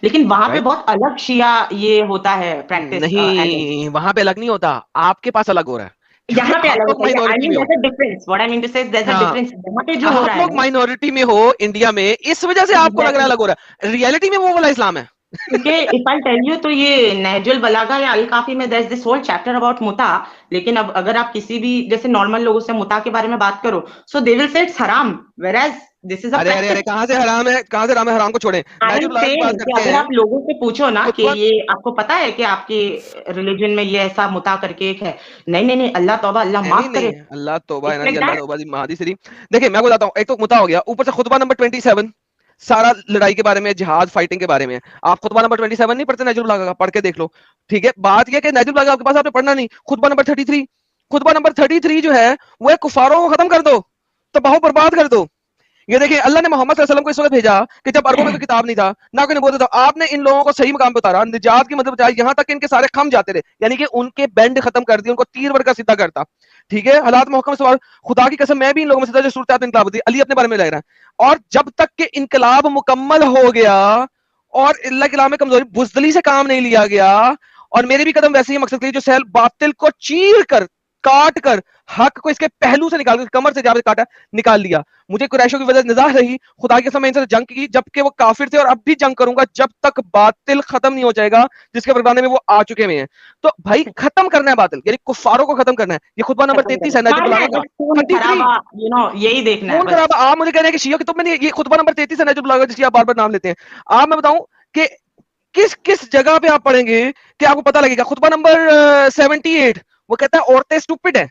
लेकिन वहां पे बहुत अलग शिया ये होता है प्रैक्टिस. नहीं, वहां पे अलग नहीं होता, आपके पास अलग हो रहा है, यहाँ पे अलग होता है. I mean there's a difference. What I mean to say is there's a difference. यहाँ पे जो हो रहा है, आप लोग माइनॉरिटी में हो इंडिया में, इस वजह से आपको लग रहा है अलग हो रहा है. रियलिटी में वो वाला इस्लाम है. क्योंकि इफ आई टेल यू, तो ये नहजुल बलागा या अल काफी में there's this whole chapter about मुता. लेकिन अब अगर आप किसी भी जैसे नॉर्मल लोगों से मुता के बारे में बात करो, so they will say it's haram, whereas this is a practice. अरे कहाँ से हराम है, कहाँ से हराम है? हराम को छोड़ें. अगर आप लोगों से पूछो ना कि ये आपको पता है कि आपके रिलीजन में ये ऐसा मुता करके एक है, नहीं, अल्लाह तौबा, अल्लाह माफ करे, अल्लाह तौबा, अल्लाह तौबा दी महादी सरी. देखिए मैं बताता हूँ, एक तो मुता हो गया, ऊपर से खुतबा नंबर 27 सारा लड़ाई के बारे में, जिहाद फाइटिंग के बारे में. आप खुतबा नंबर 27 नहीं पढ़ते नहजुल बलागा का? पढ़ के देख लो, ठीक है. बात यह कि नहजुल बलागा आपके पास, आपने पढ़ना नहीं. खुतबा नंबर 33 जो है वो है कुफारों को खत्म कर दो, तबाह बर्बाद कर दो. ये देखिए अल्लाह ने मोहम्मद सल्लल्लाहु अलैहि वसल्लम को इस वक्त भेजा कि जब अरबों में कोई किताब नहीं था, ना कोई नबूवत था, आपने इन लोगों को सही मकाम पे उतारा, निजात की मदद बताई, यहाँ तक कि इनके सारे खम जाते रहे, यानी कि उनके बैंड खत्म कर दिए, उनको तीर वर्ग का सीधा करता. ठीक है, हालात मुहकम सवाल, खुदा की कसम मैं भी इन लोगों में से था जो सूरत इनकलाब होती. अली अपने बारे में लग रहा है. और जब तक कि इनकलाब मुकम्मल हो गया और अल्लाह के नाम में कमजोरी, बुज़दिली से काम नहीं लिया गया, और मेरे भी कदम वैसे ही मकसद के लिए जो सहल बातिल को चीर कर, काट कर, हक को इसके पहलू से निकाल कर, कमर से जाकर काटा, निकाल लिया. मुझे कुरैशों की वजह निज़ाह रही, खुदा के समय इनसे जंग की जबकि वो काफिर थे, और अब भी जंग करूंगा जब तक बातिल खत्म नहीं हो जाएगा जिसके परवाने में वो आ चुके हुए हैं. तो भाई खत्म करना है बातिल, यानी कुफारों को खत्म करना है. ये खुतबा नंबर 33 है नहजुल बलागा का. यही देखना है. आप मुझे कह रहे हैं कि शिया की तुम, ये खुतबा नंबर 33 है नहजुल बलागा जिसकी आप बार बार नाम लेते हैं. आप मैं बताऊं कि किस जगह पे आप पढ़ेंगे कि आपको पता लगेगा. खुतबा नंबर 78 वो कहता है औरतें स्टूपिड है.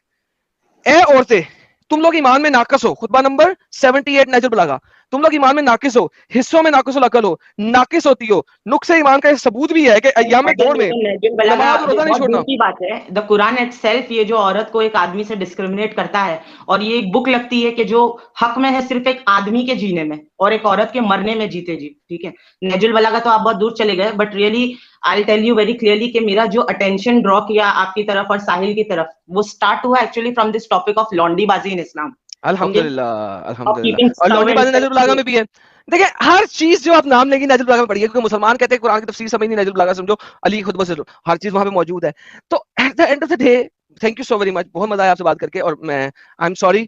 औरतें, तुम लोग ईमान में नाकिस हो. खुतबा नंबर 78 नहजुल बलागा. तुम लोग ईमान में नाकिस हो, हिस्सों में नाकिस अकल हो, नाकिस होती हो. नुक्से ईमान का सबूत भी है कि अय्याम दौर में नमाज रोजा नहीं छोड़ना. बात है द कुरान इटसेल्फ, ये जो औरत को एक आदमी से डिस्क्रिमिनेट करता है, और ये एक बुक लगती है कि जो हक में है सिर्फ एक आदमी के जीने में और एक औरत के मरने में जीते जी. ठीक है, नहजुल बलागा तो आप बहुत दूर चले गए, but really I tell you very clearly कि मेरा जो अटेंशन ड्रॉ किया आपकी तरफ और साहिल की तरफ, वो स्टार्ट हुआ actually from this topic of लॉन्डीबाजी इन इस्लाम. अल्हम्दुलिल्लाह. और लॉन्डीबाजी नहजुल बलागा में भी है. देखिए हर चीज जो आप नाम लेंगे नहजुल बलागा में पढ़िए, क्योंकि मुसलमान कहते हैं कुरान की तफसीर समझ नहीं, नहजुल बलागा समझो, अली खुतबा से हर चीज वहां पे मौजूद है. तो eight the end of the day, thank you so very much, बहुत मजा आया आपसे बात करके. और मैं आई एम सॉरी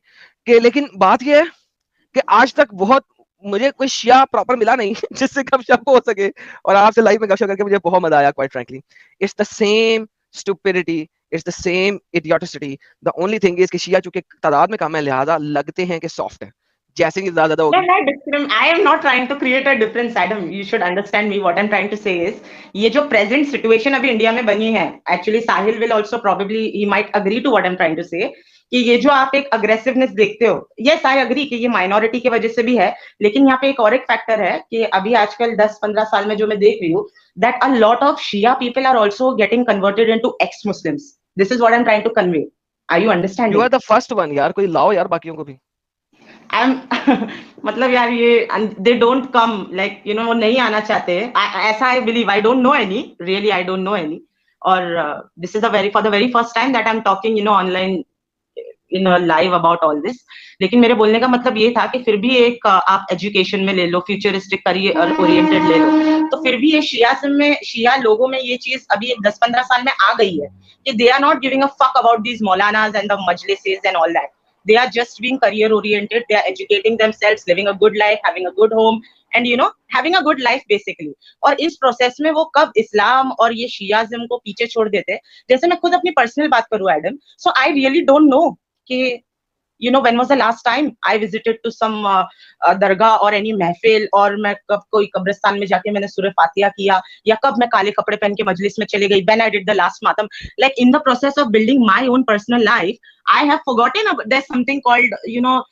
कि, लेकिन बात यह है कि आज तक बहुत मुझे कोई शिया प्रॉपर मिला नहीं जिससे गपशप हो सके, और आपसे लाइव में गपशप करके मुझे बहुत मजा आया quite frankly. It's the same stupidity, it's the same idioticity. The only thing is कि शिया चूंकि तादाद में कम है लिहाजा लगते हैं कि सॉफ्ट है. जैसे ही ज्यादा होगी. I am not trying to create a difference, Adam. You should understand me. What I'm trying to say is, ये जो present situation अभी इंडिया में बनी है, actually Sahil will also probably he might agree to what I'm trying to say, कि ये जो आप एक अग्रेसिवनेस देखते हो, yes I agree कि ये माइनॉरिटी की वजह से भी है, लेकिन यहाँ पे एक और एक फैक्टर है कि अभी आजकल 10-15 साल में जो मैं देख रही हूँ, that a lot of Shia people are also getting converted into ex-Muslims. This is what I'm trying to convey. Are you understanding? You are the first one यार, कोई लाओ यार बाकियों को भी. I'm मतलब यार ये they don't come like you know वो नहीं आना चाहते हैं. ऐसा I believe. I don't know any, really I don't know any. और this is for the very first time that I'm talking you know online in a live about all this. लेकिन मेरे बोलने का मतलब ये था कि फिर भी एक आप एजुकेशन में ले लो, फ्यूचरिस्टिक करियर ओरिएंटेड ले लो, तो फिर भी ये शिया लोगों में ये चीज अभी 10-15 साल में आ गई है कि they are not giving a fuck about these Maulanas and the majlises and all that. They are just being career oriented. They are educating themselves, living a good life, having a good home, and you know having a good life basically. और इस प्रोसेस में वो कब इस्लाम और ये शियाज़म को पीछे छोड़ देते हैं. जैसे मैं खुद अपनी पर्सनल बात करूँ Adam, so I really don't know कि you know when was the last time I visited to some दरगाह और any महफिल, और मैं कब कोई कब्रिस्तान में जाके मैंने सूरह फातिहा किया, या कब मैं काले कपड़े पहन के मजलिस में चले गई, when I did the last मातम. Like in the process of building my own personal life, I have forgotten there's something called you know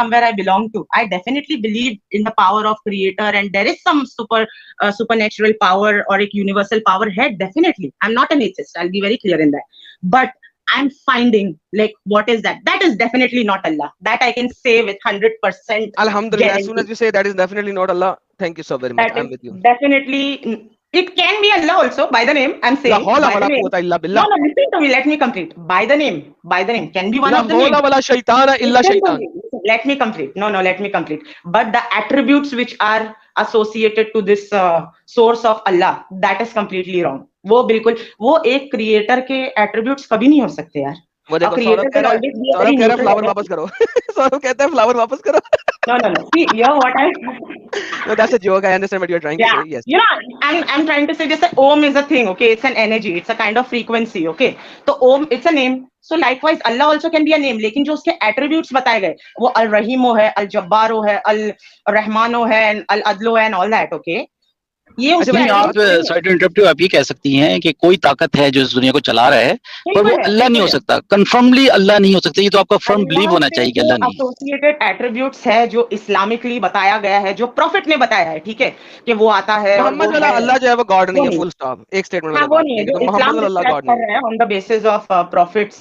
somewhere I belong to. I definitely believe in the power of creator, and there is some supernatural power or a universal power head. Definitely, I'm not an atheist. I'll be very clear in that. But I'm finding like what is that? That is definitely not Allah. That I can say with 100%. Alhamdulillah. As soon as you say that is definitely not Allah, thank you so very much. I'm with you. Definitely, it can be Allah also by the name. I'm saying. No, listen to me. Let me complete. By the name can be one of the names. Let me complete. No, let me complete. But the attributes which are associated to this source of Allah, that is completely wrong. वो बिल्कुल वो एक क्रिएटर के एट्रीब्यूट्स कभी नहीं हो सकते यार. वो देखो सौरभ कह रहा है फ्लावर वापस करो. सौरभ कहता है फ्लावर वापस करो. No. See, yeah, what I. No, that's a joke. I understand what you're trying to say. Yes. You know, I'm trying to say just that Om is a thing. Okay, it's an energy. It's a kind of frequency. Okay, so Om, it's a name. So likewise, Allah also can be a name. लेकिन जो उसके attributes बताए गए, वो अल रहीमो है, अल जब्बारो है, अल रहमानो है, अल अदलो है, and all that. Okay. ये अच्छा भाई, आप सॉरी टू इंटरप्ट, आप ये कह सकती हैं कि कोई ताकत है जो इस दुनिया को चला रहा है, पर वो अल्लाह नहीं हो सकता, कंफर्मली अल्लाह नहीं हो सकता. ये तो आपका फर्म बिलीव होना चाहिए कि अल्लाह नहीं. एसोसिएटेड एट्रीब्यूट्स है जो इस्लामिकली बताया गया है, जो प्रॉफिट ने बताया है, ठीक है, कि वो आता है. मोहम्मद वाला अल्लाह जो है वो गॉड नहीं है, फुल स्टॉप. एक स्टेटमेंट में वो नहीं है, मोहम्मद वाला अल्लाह गॉड नहीं है on the basis of profits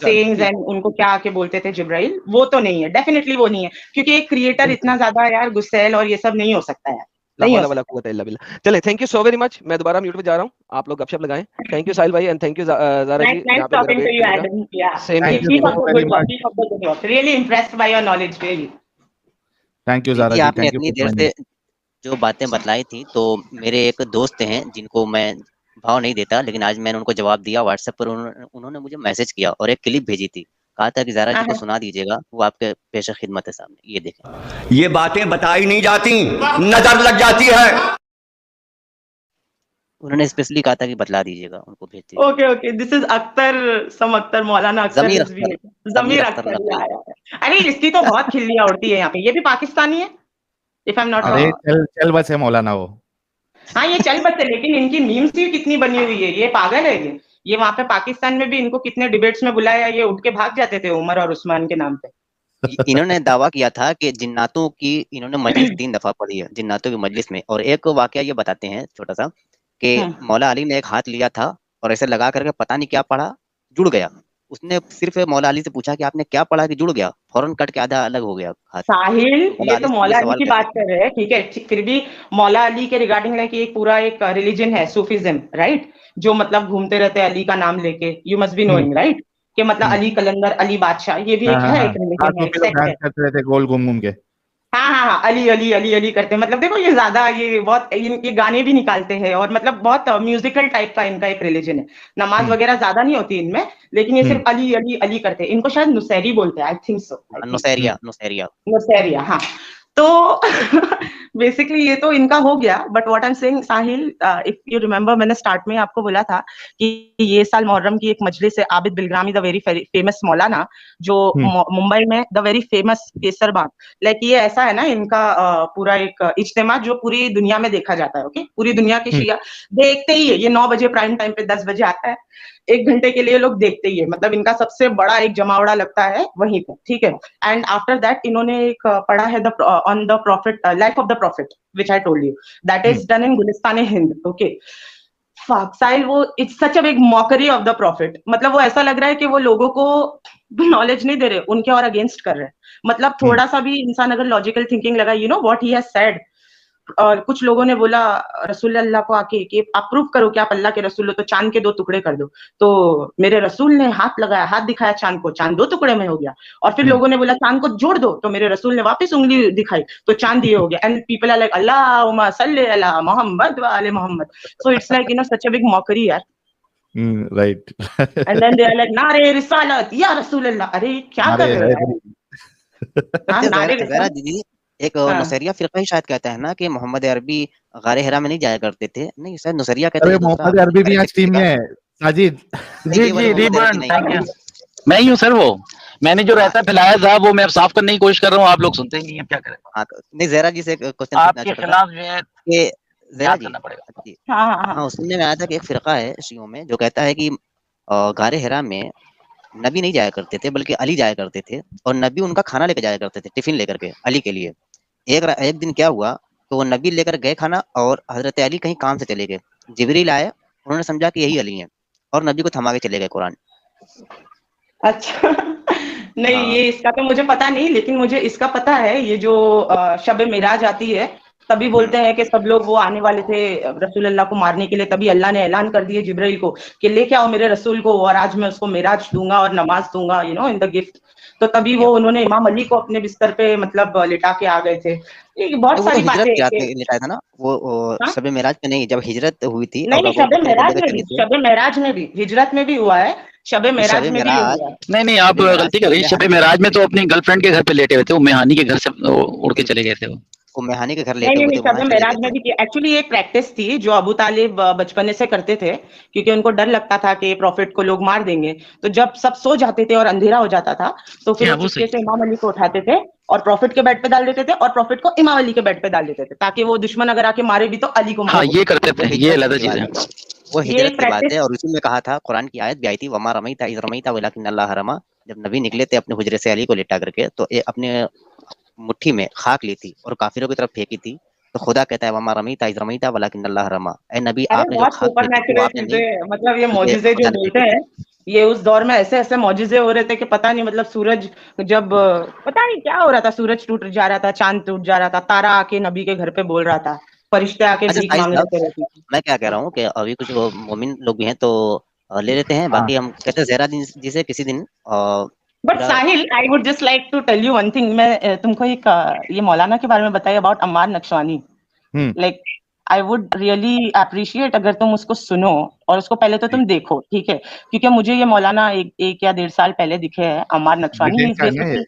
sayings and उनको क्या आके बोलते थे जिब्राइल, वो तो नहीं है, डेफिनेटली वो नहीं है, क्योंकि एक क्रिएटर इतना ज्यादा यार गुस्सैल और ये सब नहीं हो सकता है. चले, thank you so very much. मैं दोबारा म्यूट पे जा रहा हूँ, आप लोग गपशप लगाएं. थैंक यू साहिल भाई and thank you Zara ji. Really impressed by your knowledge. Really thank you Zara ji. आपने इतनी देर से जो बातें बतलाई थी, तो मेरे एक दोस्त हैं जिनको मैं भाव नहीं देता, लेकिन आज मैंने उनको जवाब दिया व्हाट्सएप पर. उन्होंने मुझे मैसेज किया और एक क्लिप भेजी थी, कहा था कि ज़ारा जी को सुना दीजिएगा, वो आपके पेश खिदमत है सामने. ये देखें. ये बातें बताई नहीं जाती, नजर लग जाती है. उन्होंने स्पेशली कहा था कि बतला दीजिएगा, उनको भेज दीजिए. ओके. दिस इज अख्तर मौलाना अख्तर ज़मीर अख्तर. अरे इसकी तो बहुत खिल्लियां उड़ती है यहाँ पे. ये भी पाकिस्तानी है if I am not wrong. चल बस है मौलाना वो. हाँ ये चल बस है, लेकिन इनकी मीम्स भी कितनी बनी हुई है. ये पागल है ये वहां पे पाकिस्तान में भी इनको कितने डिबेट्स में बुलाया, ये उठ के भाग जाते थे उमर और उस्मान के नाम पे. इन्होंने दावा किया था कि जिन्नातों की इन्होंने मजलिस 3 दफा पढ़ी है, जिन्नातों की मजलिस में. और एक वाकया ये बताते हैं छोटा सा, कि मौला अली ने एक हाथ लिया था और ऐसे लगा करके पता नहीं क्या पढ़ा, जुड़ गया. उसने सिर्फ मौला अली से पूछा कि आपने क्या पढ़ा कि जुड़ गया, फौरन कट के आधा अलग हो गया हाथ. साहिल, ये तो मौला अली की बात कर रहे हैं, ठीक है, फिर भी मौला अली के रिगार्डिंग लाइक एक पूरा एक रिलीजन है सूफीज्म, राइट, जो मतलब घूमते रहते हैं अली का नाम लेके. You must be knowing, right, कि मतलब अली कलंदर, अली बादशाह, ये भी एक है, एक रिलीजन है. गोल घूम के. हाँ, अली करते हैं. मतलब देखो ये ज्यादा ये बहुत ये गाने भी निकालते हैं और मतलब बहुत म्यूजिकल टाइप का इनका एक रिलीजन है. नमाज वगैरह ज्यादा नहीं होती इनमें, लेकिन ये सिर्फ अली करते हैं. इनको शायद नुसैरी बोलते हैं, आई थिंक सो. नुसैरिया. हाँ. तो बेसिकली ये तो इनका हो गया, but what I am saying Sahil, if you remember, मैंने स्टार्ट में आपको बोला था कि ये साल मुहर्रम की एक मजलिस है, Abid Bilgrami, the very famous मौलाना, जो मुंबई में the very famous Kesarbagh, like ये ऐसा है ना इनका पूरा एक इज्तिमा जो पूरी दुनिया में देखा जाता है, ओके, पूरी दुनिया के शिया देखते ही है, ये 9 बजे प्राइम टाइम पे 10 बजे आता है, 1 घंटे के लिए लोग देखते ही है, मतलब इनका सबसे बड़ा एक जमावड़ा लगता है वहीं पे, ठीक है। एंड आफ्टर दैट इन्होंने एक पढ़ा है on the prophet, life of the prophet, which I told you, that is done in Gulistan Hind, okay. Sahil, वो it's such a big mockery of the prophet, मतलब वो ऐसा लग रहा है कि वो लोगों को नॉलेज नहीं दे रहे, उनके और अगेंस्ट कर रहे हैं, मतलब थोड़ा सा भी इंसान अगर लॉजिकल थिंकिंग लगा, you know what he has said, और कुछ लोगों ने बोला रसूल अल्लाह को आके कि आप प्रूफ करो कि आप अल्लाह के रसूल हो, तो चांद के 2 टुकड़े कर दो, तो मेरे रसूल ने हाथ लगाया, हाथ दिखाया चांद को, चांद 2 टुकड़े में हो गया, और फिर लोगों ने बोला चांद को जोड़ दो, तो मेरे रसूल ने वापस उंगली दिखाई, तो चांद ये हो गया, एंड पीपल आर लाइक अल्लाहुम्मा सल्ली अला मोहम्मद व आले Muhammad, so it's like, you know, such a big mockery यार, right. And then they are like नारे रिसालत या रसूल अल्लाह, अरे क्या कर रहे हो यार, नारे रिसालत। दीदी, एक नुसैरिया फिरका ही शायद कहता है ना कि मोहम्मद अरबी गारे हिरा में नहीं जाया करते थे, नहीं शायद नुसैरिया कहता है, मोहम्मद अरबी भी आज टीम में है साजिद। जी रिबन, थैंक यू। मैं ही हूँ सर, वो मैंने जो रहता फैलाया था वो मैं अब साफ करने की कोशिश कर रहा हूँ, आप लोग सुनते ही नहीं, अब क्या करें। हाँ, नहीं जहरा जी से क्वेश्चन आपके खिलाफ जो है कि जहरा जी करना पड़ेगा। हाँ, सुनने में आया था कि एक फिरका है शियों में जो कहता है कि गारे हिरा में नबी नहीं जाया करते थे बल्कि अली जाया करते थे, और नबी उनका खाना लेकर जाया करते थे, टिफिन लेकर के अली के लिए। एक दिन क्या हुआ, तो वो नबी लेकर गए खाना, और हजरत अली कहीं काम से चले गए, जिब्रील आए, उन्होंने समझा कि यही अली हैं, और नबी को थमा के चले गए कुरान। अच्छा नहीं, ये इसका तो मुझे पता नहीं, लेकिन मुझे इसका पता है, ये जो शब मेराज आती है तभी बोलते हैं कि सब लोग वो आने वाले थे रसूल अल्लाह को मारने के लिए, तभी अल्लाह ने ऐलान कर दिए जिब्राइल को कि लेके आओ मेरे रसूल को, और आज मैं उसको मेराज दूंगा और नमाज दूंगा, you know, in the gift. तो तभी वो उन्होंने इमाम अली को अपने बिस्तर पे मतलब लिटा के आ गए थे। बहुत सारी बातें लिटाया था ना वो शब मेराज पे नहीं, जब हिजरत हुई थी। नहीं, शब मेराज में भी हिजरत में भी हुआ है, शब मेराज में भी हुआ है। नहीं आप गलती कर रही हैं, शब मेराज में तो अपनी गर्लफ्रेंड के घर पे लेटे हुए थे, उम्मे हानी के घर से उड़ के चले गए थे वो। उम्मे हानी के घर लेटे हुए थे। शब मेराज में भी एक्चुअली एक प्रैक्टिस थी जो अबू तालिब बचपने से करते थे, क्योंकि उनको डर लगता था कि प्रॉफिट को लोग मार देंगे, तो जब सब सो जाते थे और अंधेरा हो जाता था तो फिर चुपके से इमाम अली को उठाते थे और प्रॉफिट के बेड पे डाल देते थे, और प्रॉफिट को इमाम अली के बेड पे डाल देते थे, ताकि वो दुश्मन अगर आके मारे भी तो अली को मारे। ये करते थे, ये अलग चीज है, वो हिजरत की बात है। और उसी में कहा था, कुरान की आयत भी आई थी, वमा रमईता इज़ रमईता वलाकिन अल्लाह रमा। जब नबी निकले थे अपने हुजरे से अली को लिटा करके, तो अपने मुट्ठी में खाक ली थी और काफिरों की तरफ फेंकी थी, तो खुदा कहता है वमा रमईता इज़ रमईता वलाकिन अल्लाह रमा। ए नबी, आपने जो खाक मतलब ये मौजिज़े जो बोलते हैं, ये उस दौर में ऐसे ऐसे मौजिज़े हो रहे थे कि पता नहीं, मतलब सूरज जब पता नहीं क्या हो रहा था, सूरज टूट जा रहा था, चांद टूट जा रहा था, तारा आके नबी के घर पे बोल रहा था, फरिश्ते आके भीख मांग रहे थे। मैं क्या कह रहा हूँ कि अभी कुछ मोमिन लोग भी हैं तो ले लेते हैं, बाकी हम कहते हैं जहरा जी से किसी दिन। But Sahil, I would just like to tell you one thing, मैं तुमको एक ये मौलाना के बारे में बताया about Ammar Nakshawani. Like I would really appreciate अगर तुम उसको सुनो और उसको पहले तो तुम देखो, ठीक है, क्योंकि मुझे ये मौलाना एक या 1.5 साल पहले दिखे हैं, अम्मार नक्शवानी।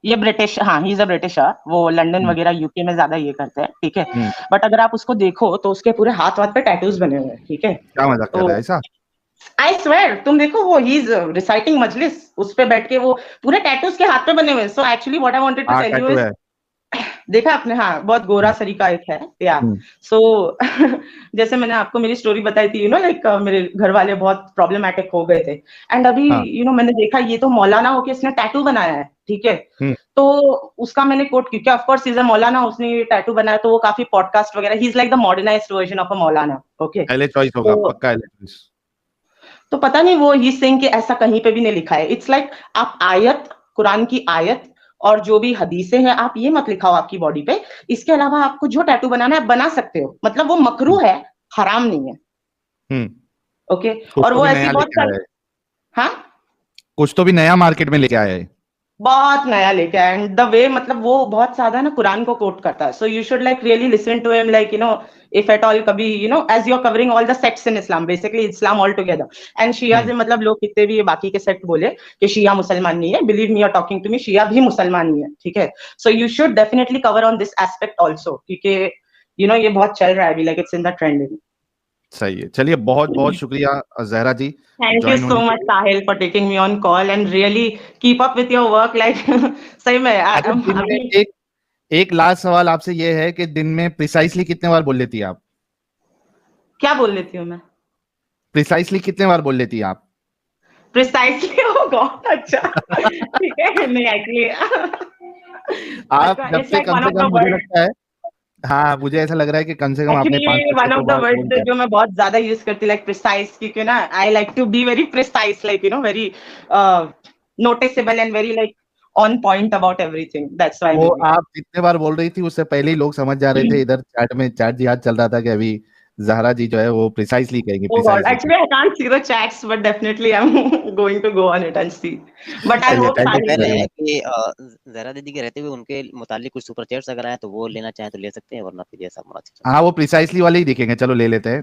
ये ब्रिटिश, हाँ, ही इज अ ब्रिटिशर, वो लंदन वगैरह यूके में ज्यादा ये करते हैं, ठीक है। बट अगर आप उसको देखो तो उसके पूरे हाथ पे टैटूज बने हुए हैं, ठीक है। क्या मजाक कर रहा है ऐसा? I swear, तुम देखो, वो ही इज रिसाइटिंग मजलिस, उस पे बैठ के वो पूरे टैटूज के हाथ पे बने हुए हैं। So actually what I wanted to tell you is, देखा आपने, हाँ, बहुत गोरा सरीका एक है या सो जैसे मैंने आपको मेरी स्टोरी बताई थी, यू नो, लाइक मेरे घर वाले बहुत प्रॉब्लमैटिक हो गए थे, एंड अभी यू नो मैंने देखा ये तो मौलाना होके इसने टैटू बनाया है, ठीक है। तो उसका मैंने कोट किया, ऑफ कोर्स इज अ मौलाना, उसने टैटू बनाया, तो वो काफी पॉडकास्ट वगैरह, he is like the modernised version of a Maulana, okay. पहले चॉइस होगा पक्का चॉइस। तो पता नहीं वो ही सिंह के ऐसा कहीं पे भी नहीं लिखा है। इट्स लाइक आप आयत, कुरान की आयत और जो भी हदीसें हैं, आप ये मत लिखाओ आपकी बॉडी पे, इसके अलावा आपको जो टैटू बनाना है बना सकते हो, मतलब वो मकरूह है, हराम नहीं है, ओके। और वो ऐसी बहुत सारी, हाँ, कुछ तो भी नया मार्केट में लेके आया है। बहुत नया लेके आया, एंड द वे मतलब वो बहुत ज्यादा ना कुरान को कोट करता है, so you should like really listen to him, like if at all कभी as you are covering all the sects in Islam, basically Islam all together, and Shia से मतलब लोग कितने भी ये बाकी के सेक्ट बोले कि शिया मुसलमान नहीं है, believe me, you are talking to me, शिया भी मुसलमान नहीं है, ठीक है। So you should definitely cover on this aspect also, क्योंकि ये बहुत चल रहा है अभी, like it's in the trending. सही है, चलिए बहुत बहुत शुक्रिया जहरा जी। Thank you so much, Sahil, for taking me on call and really keep up with your work. Like, सही में अच्छा, दिन में एक लास्ट सवाल आपसे ये है कि दिन में प्रिसाइसली कितने बार बोल लेती है आप? क्या बोल लेती हूँ मैं? प्रिसाइसली कितने बार बोल लेती है आप? Precisely, oh God, अच्छा, ठीक है, नहीं एक्चुअली आप जब से कम से कम मुझे लगता है, हाँ मुझे ऐसा लग रहा है कि कम से कम आपने 5 वन ऑफ द वर्ड्स जो मैं बहुत ज्यादा यूज करती हूँ, लाइक प्रिसाइज, क्योंकि ना I like to be very precise, like very noticeable and very like on point about everything, that's why. वो आप जितने बार बोल रही थी उससे पहले ही लोग समझ जा रहे थे, इधर चैट जिहाद चल रहा था कि अभी जहरा जी जो है वो प्रिसाइसली कहेंगे। Oh God, actually I can't see the chats, but definitely I'm going to go on it and see. But I hope कह रहे हैं कि जहरा दीदी के रहते हुए उनके मुतालिक कुछ सुपर चैट्स अगर आए तो वो लेना चाहे तो ले सकते हैं, वरना फिर ऐसा होना चाहिए। हाँ वो प्रिसाइसली वाले ही दिखेंगे, चलो ले लेते हैं।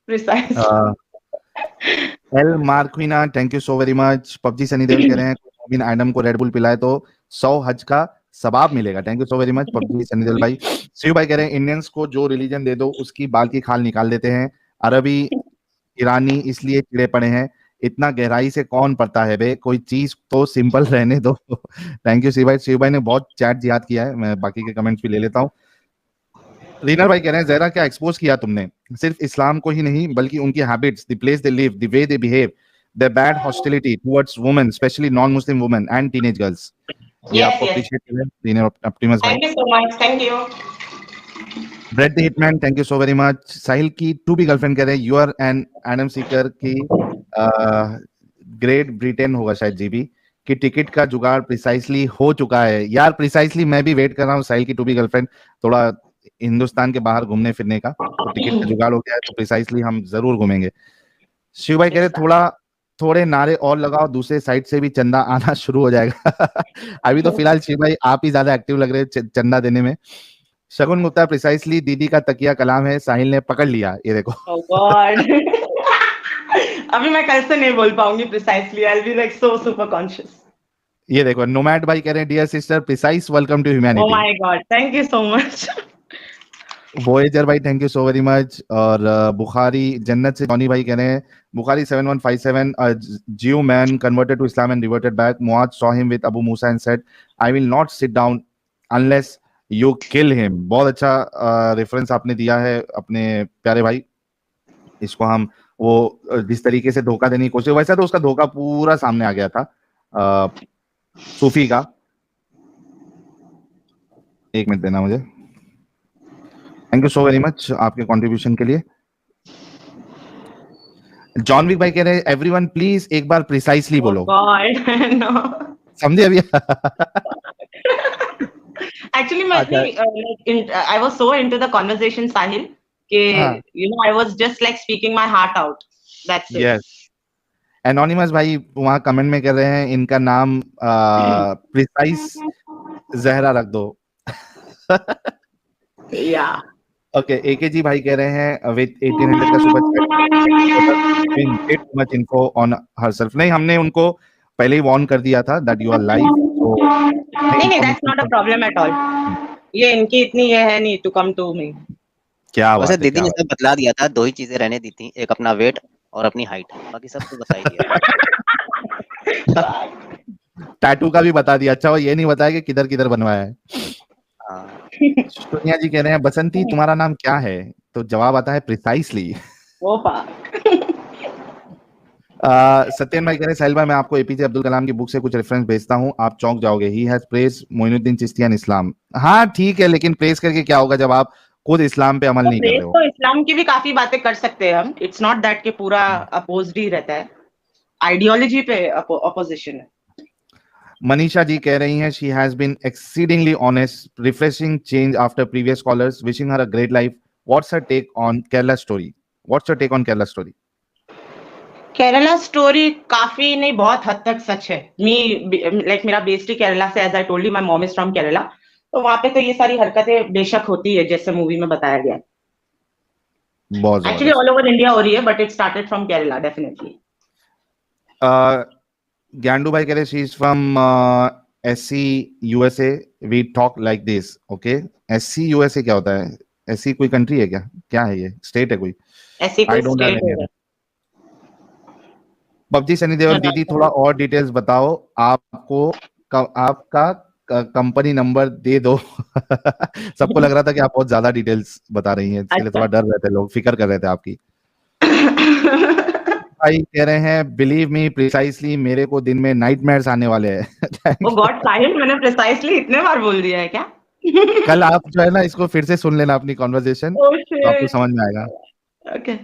Precisely. El Marquina, thank you so very much. PUBG Sunny Deol कह रहे हैं मोमिन एडम को रेड बुल पिलाए तो 100 हज का सवाब मिलेगा, thank you so very much PUBG Sunny Deol भाई। शिव भाई कह रहे हैं इंडियंस को जो रिलीजन दे दो उसकी बाल की खाल निकाल देते हैं, अरबी ईरानी इसलिए चिड़े पड़े हैं, इतना गहराई से कौन पढ़ता है बे, कोई चीज तो सिंपल रहने दो। थैंक यू शिव भाई। शिव भाई ने बहुत चैट जिहाद किया है, मैं बाकी के कमेंट्स भी ले लेता हूँ। रीनर भाई कह रहे हैं जहरा क्या एक्सपोज किया तुमने, सिर्फ इस्लाम को ही नहीं बल्कि उनकी habits, the place they live, the way they behave, the bad hostility towards women, specially non Muslim women and teenage girls. ये आपको अप्रिशिएट कर रहे हैं रीनर ऑप्टिमस भाई। Thank you so much. Thank you. Bread the Hitman, thank you so very much. Sahil की टू बी गर्लफ्रेंड कह रहे हैं you are an Adam seeker की ग्रेट ब्रिटेन होगा शायद जीबी की टिकट का जुगाड़ प्रिसाइसली हो चुका है। यार प्रिसाइसली मैं भी वेट कर रहा हूँ साहिल की टू बी गर्लफ्रेंड थोड़ा हिंदुस्तान के बाहर घूमने फिरने का, तो टिकट का जुगाड़ हो गया है तो प्रिसाइसली हम जरूर घूमेंगे। शिव भाई कह रहे थोड़े नारे और लगाओ, दूसरे साइड से भी चंदा आना शुरू हो जाएगा। अभी तो फिलहाल शिव भाई आप ही ज्यादा एक्टिव लग रहे हैं चंदा देने में। शगुन गुप्ता, प्रिसाइसली दीदी का तकिया कलाम है, साहिल ने पकड़ लिया, ये देखो। Oh God. अभी मैं कल से नहीं बोल पाऊंगी precisely, I will be like so super conscious. ये देखो नोमैड भाई कह रहे हैं dear sister precise welcome to humanity. Oh my God, thank you so much. Voyager भाई thank you so very much. और बुखारी जन्नत से जॉनी भाई कह रहे हैं Bukhari 7157 Jew man converted to Islam and reverted back. Muaz saw him with Abu Musa and said, I will not sit down unless you kill him. बहुत अच्छा रेफरेंस आपने दिया है अपने प्यारे भाई। इसको हम वो जिस तरीके से धोखा देने की कोशिश, वैसा तो उसका धोखा पूरा सामने आ गया था सूफी का। एक मिनट देना मुझे। Thank you so very much आपके कंट्रीब्यूशन के लिए। जॉन विक भाई कह रहे हैं एवरीवन प्लीज एक बार प्रिसाइसली बोलो। समझे अभी? Actually, I was so into the conversation, Sahil, I was just like speaking my heart out. That's it. Yes. Anonymous भाई वहाँ कमेंट में कह रहे हैं इनका नाम प्रिसाइस जहरा रख दो। Yeah. ओके एकेजी भाई कह रहे हैं विद 1800 का super chat much info on herself. नहीं हमने उनको पहले ही वार्न कर दिया था दैट यू आर लाइव, तो नहीं that's not a problem at all. ये इनकी इतनी ये है नहीं टू कम टू मी। क्या बात है, दीदी ने सब बतला दिया था, दो ही चीजें रहने दी थी, एक अपना वेट और अपनी हाइट, बाकी सब तो बता ही दिया। टैटू का भी बता दिया। अच्छा वो ये नहीं बताया कि किधर किधर बनवाया है। सोनिया जी कह रहे हैं बसंती तुम्हारा नाम क्या है, तो जवाब आता है प्रिसाइसली। सत्यन भाई कह रहे हैं साहिल भाई मैं आपको एपीजे अब्दुल कलाम की बुक से कुछ रेफरेंस भेजता हूं, आप चौंक जाओगे। He has praise Moinuddin Chishti and Islam. हाँ ठीक है, लेकिन प्रेज करके क्या होगा जब आप खुद इस्लाम पे अमल नहीं कर रहे हो। तो इस्लाम की भी काफी बातें कर सकते हैं हम, इट्स नॉट दैट कि पूरा अपोज्ड ही रहता है, आइडियोलॉजी पे अपोजिशन है। मनीषा जी कह रही हैं she has been exceedingly honest, refreshing change after previous callers, wishing her a great life. What's her take on Kerala story? What's your take on Kerala story? Kerala story काफी नहीं बहुत हद तक सच है। लाइक मेरा बेस्ड केरला से, as I told you my mom is from Kerala, तो वहां पे तो ये सारी हरकतें बेशक होती है जैसे मूवी में बताया गया है। बहुत एक्चुअली ऑल ओवर इंडिया हो रही है, but it started from Kerala definitely. ज्ञानडू भाई कह रहे she is from SC USA, we talk like this. Okay, SC USA क्या होता है? SC कोई कंट्री है क्या? क्या है ये? स्टेट है कोई? ऐसी कोई स्टेट है? पबजी सनी देओल दीदी थोड़ा और डिटेल्स बताओ, आपको आपका कंपनी नंबर दे दो। सबको लग रहा था कि आप बहुत ज्यादा डिटेल्स बता रही हैं, इसके लिए थोड़ा डर रहे थे लोग, फिक्र कर रहे थे आपकी। भाई कह रहे हैं बिलीव मी प्रिसाइसली मेरे को दिन में नाइटमेयर्स आने वाले हैं। ओ गॉड साहिल, मैंने प्रिसाइसली इतने बार बोल दिया है क्या? कल आप जो है ना इसको फिर से सुन लेना अपनी कॉन्वर्सेशन, तो आपको समझ में आएगा। ओके,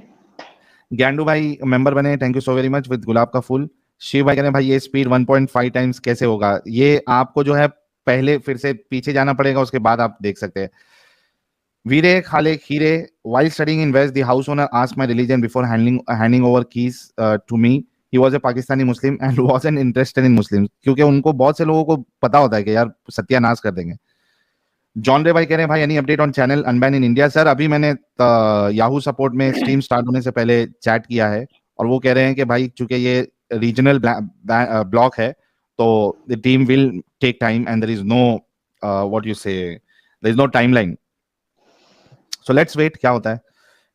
ज्ञानडू भाई मेंबर बने, thank you so very much, with गुलाब का फूल। शिव भाई कह रहे हैं भाई ये स्पीड 1.5 टाइम्स कैसे होगा? ये आपको जो है पहले फिर से पीछे जाना पड़ेगा, उसके बाद आप देख सकते हैं। वीरे खाले खीरे, while studying in West, the house owner asked my religion before handing over keys to me. He was a Pakistani Muslim and wasn't interested in Muslims, क्योंकि उनको बहुत से लोगों को पता होता है कि यार सत्यानाश कर देंगे। जॉन रे भाई कह रहे हैं भाई any update on channel unban in India? Sir अभी मैंने याहू सपोर्ट में स्ट्रीम स्टार्ट होने से पहले चैट किया है, और वो कह रहे हैं कि भाई चूंकि ये रीजनल ब्लॉक है तो the team will take time and there is no what you say, there is no timeline, so let's wait क्या होता है।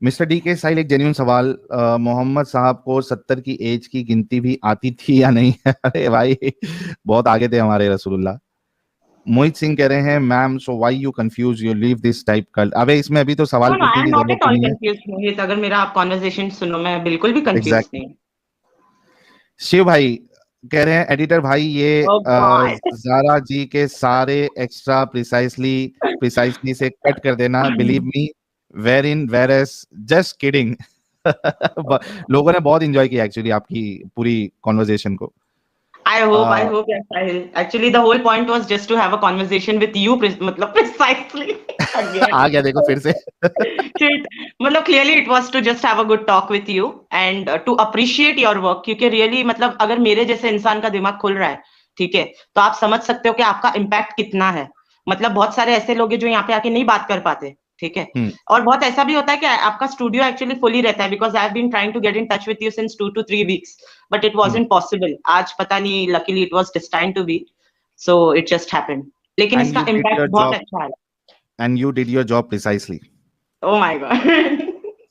मिस्टर डी के साहिल एक जेन्युइन सवाल, मोहम्मद साहब को 70 की एज की गिनती भी आती थी या नहीं? अरे भाई बहुत आगे थे हमारे रसूलुल्लाह। मोहित सिंह कह रहे हैं ma'am so why you confuse you leave this type cult? अबे इसमें अभी तो सवाल पूछने की जरूरत नहीं है। मोहित, अगर मेरा आप कॉन्वर्सेशन सुनो, मैं बिल्कुल भी कंफ्यूज नहीं। शिव भाई कह रहे हैं एडिटर भाई ये ज़ारा जी के सारे एक्स्ट्रा प्रिसाइसली से कट कर देना, बिलीव मी वेर इन वेरस, जस्ट किडिंग। लोगों ने बहुत एंजॉय किया एक्चुअली आपकी पूरी कॉन्वर्सेशन को। I hope yes, Sahil. Actually, the whole point was just to have a conversation with you, मतलब precisely. आ गया देखो फिर से। मतलब clearly it was to just have a good talk with you and to appreciate your work, क्योंकि really मतलब अगर मेरे जैसे इंसान का दिमाग खुल रहा है, ठीक है, तो आप समझ सकते हो कि आपका इम्पैक्ट कितना है। मतलब बहुत सारे ऐसे लोग हैं जो यहाँ पे आके नहीं बात कर पाते, ठीक है, और बहुत ऐसा भी होता है कि आपका स्टूडियो एक्चुअली फुली रहता है, because I have been trying to get in touch with you since 2 to 3 weeks, but it wasn't possible. आज पता नहीं, luckily it was destined to be, so it just happened. लेकिन इसका इम्पैक्ट बहुत अच्छा है। And you did your job precisely. Oh my God.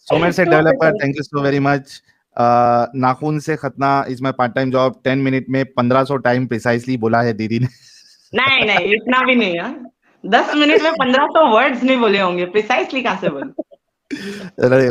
सोमेर से developer, thank you so very much. नाखून से खतना is my part time job, 10 minute में 1500 टाइम प्रिसाइसली बोला है दीदी ने। नहीं इतना भी नहीं यार, 10 मिनट में 1500 वर्ड्स नहीं बोले होंगे, प्रिसाइसली कहां से बोले?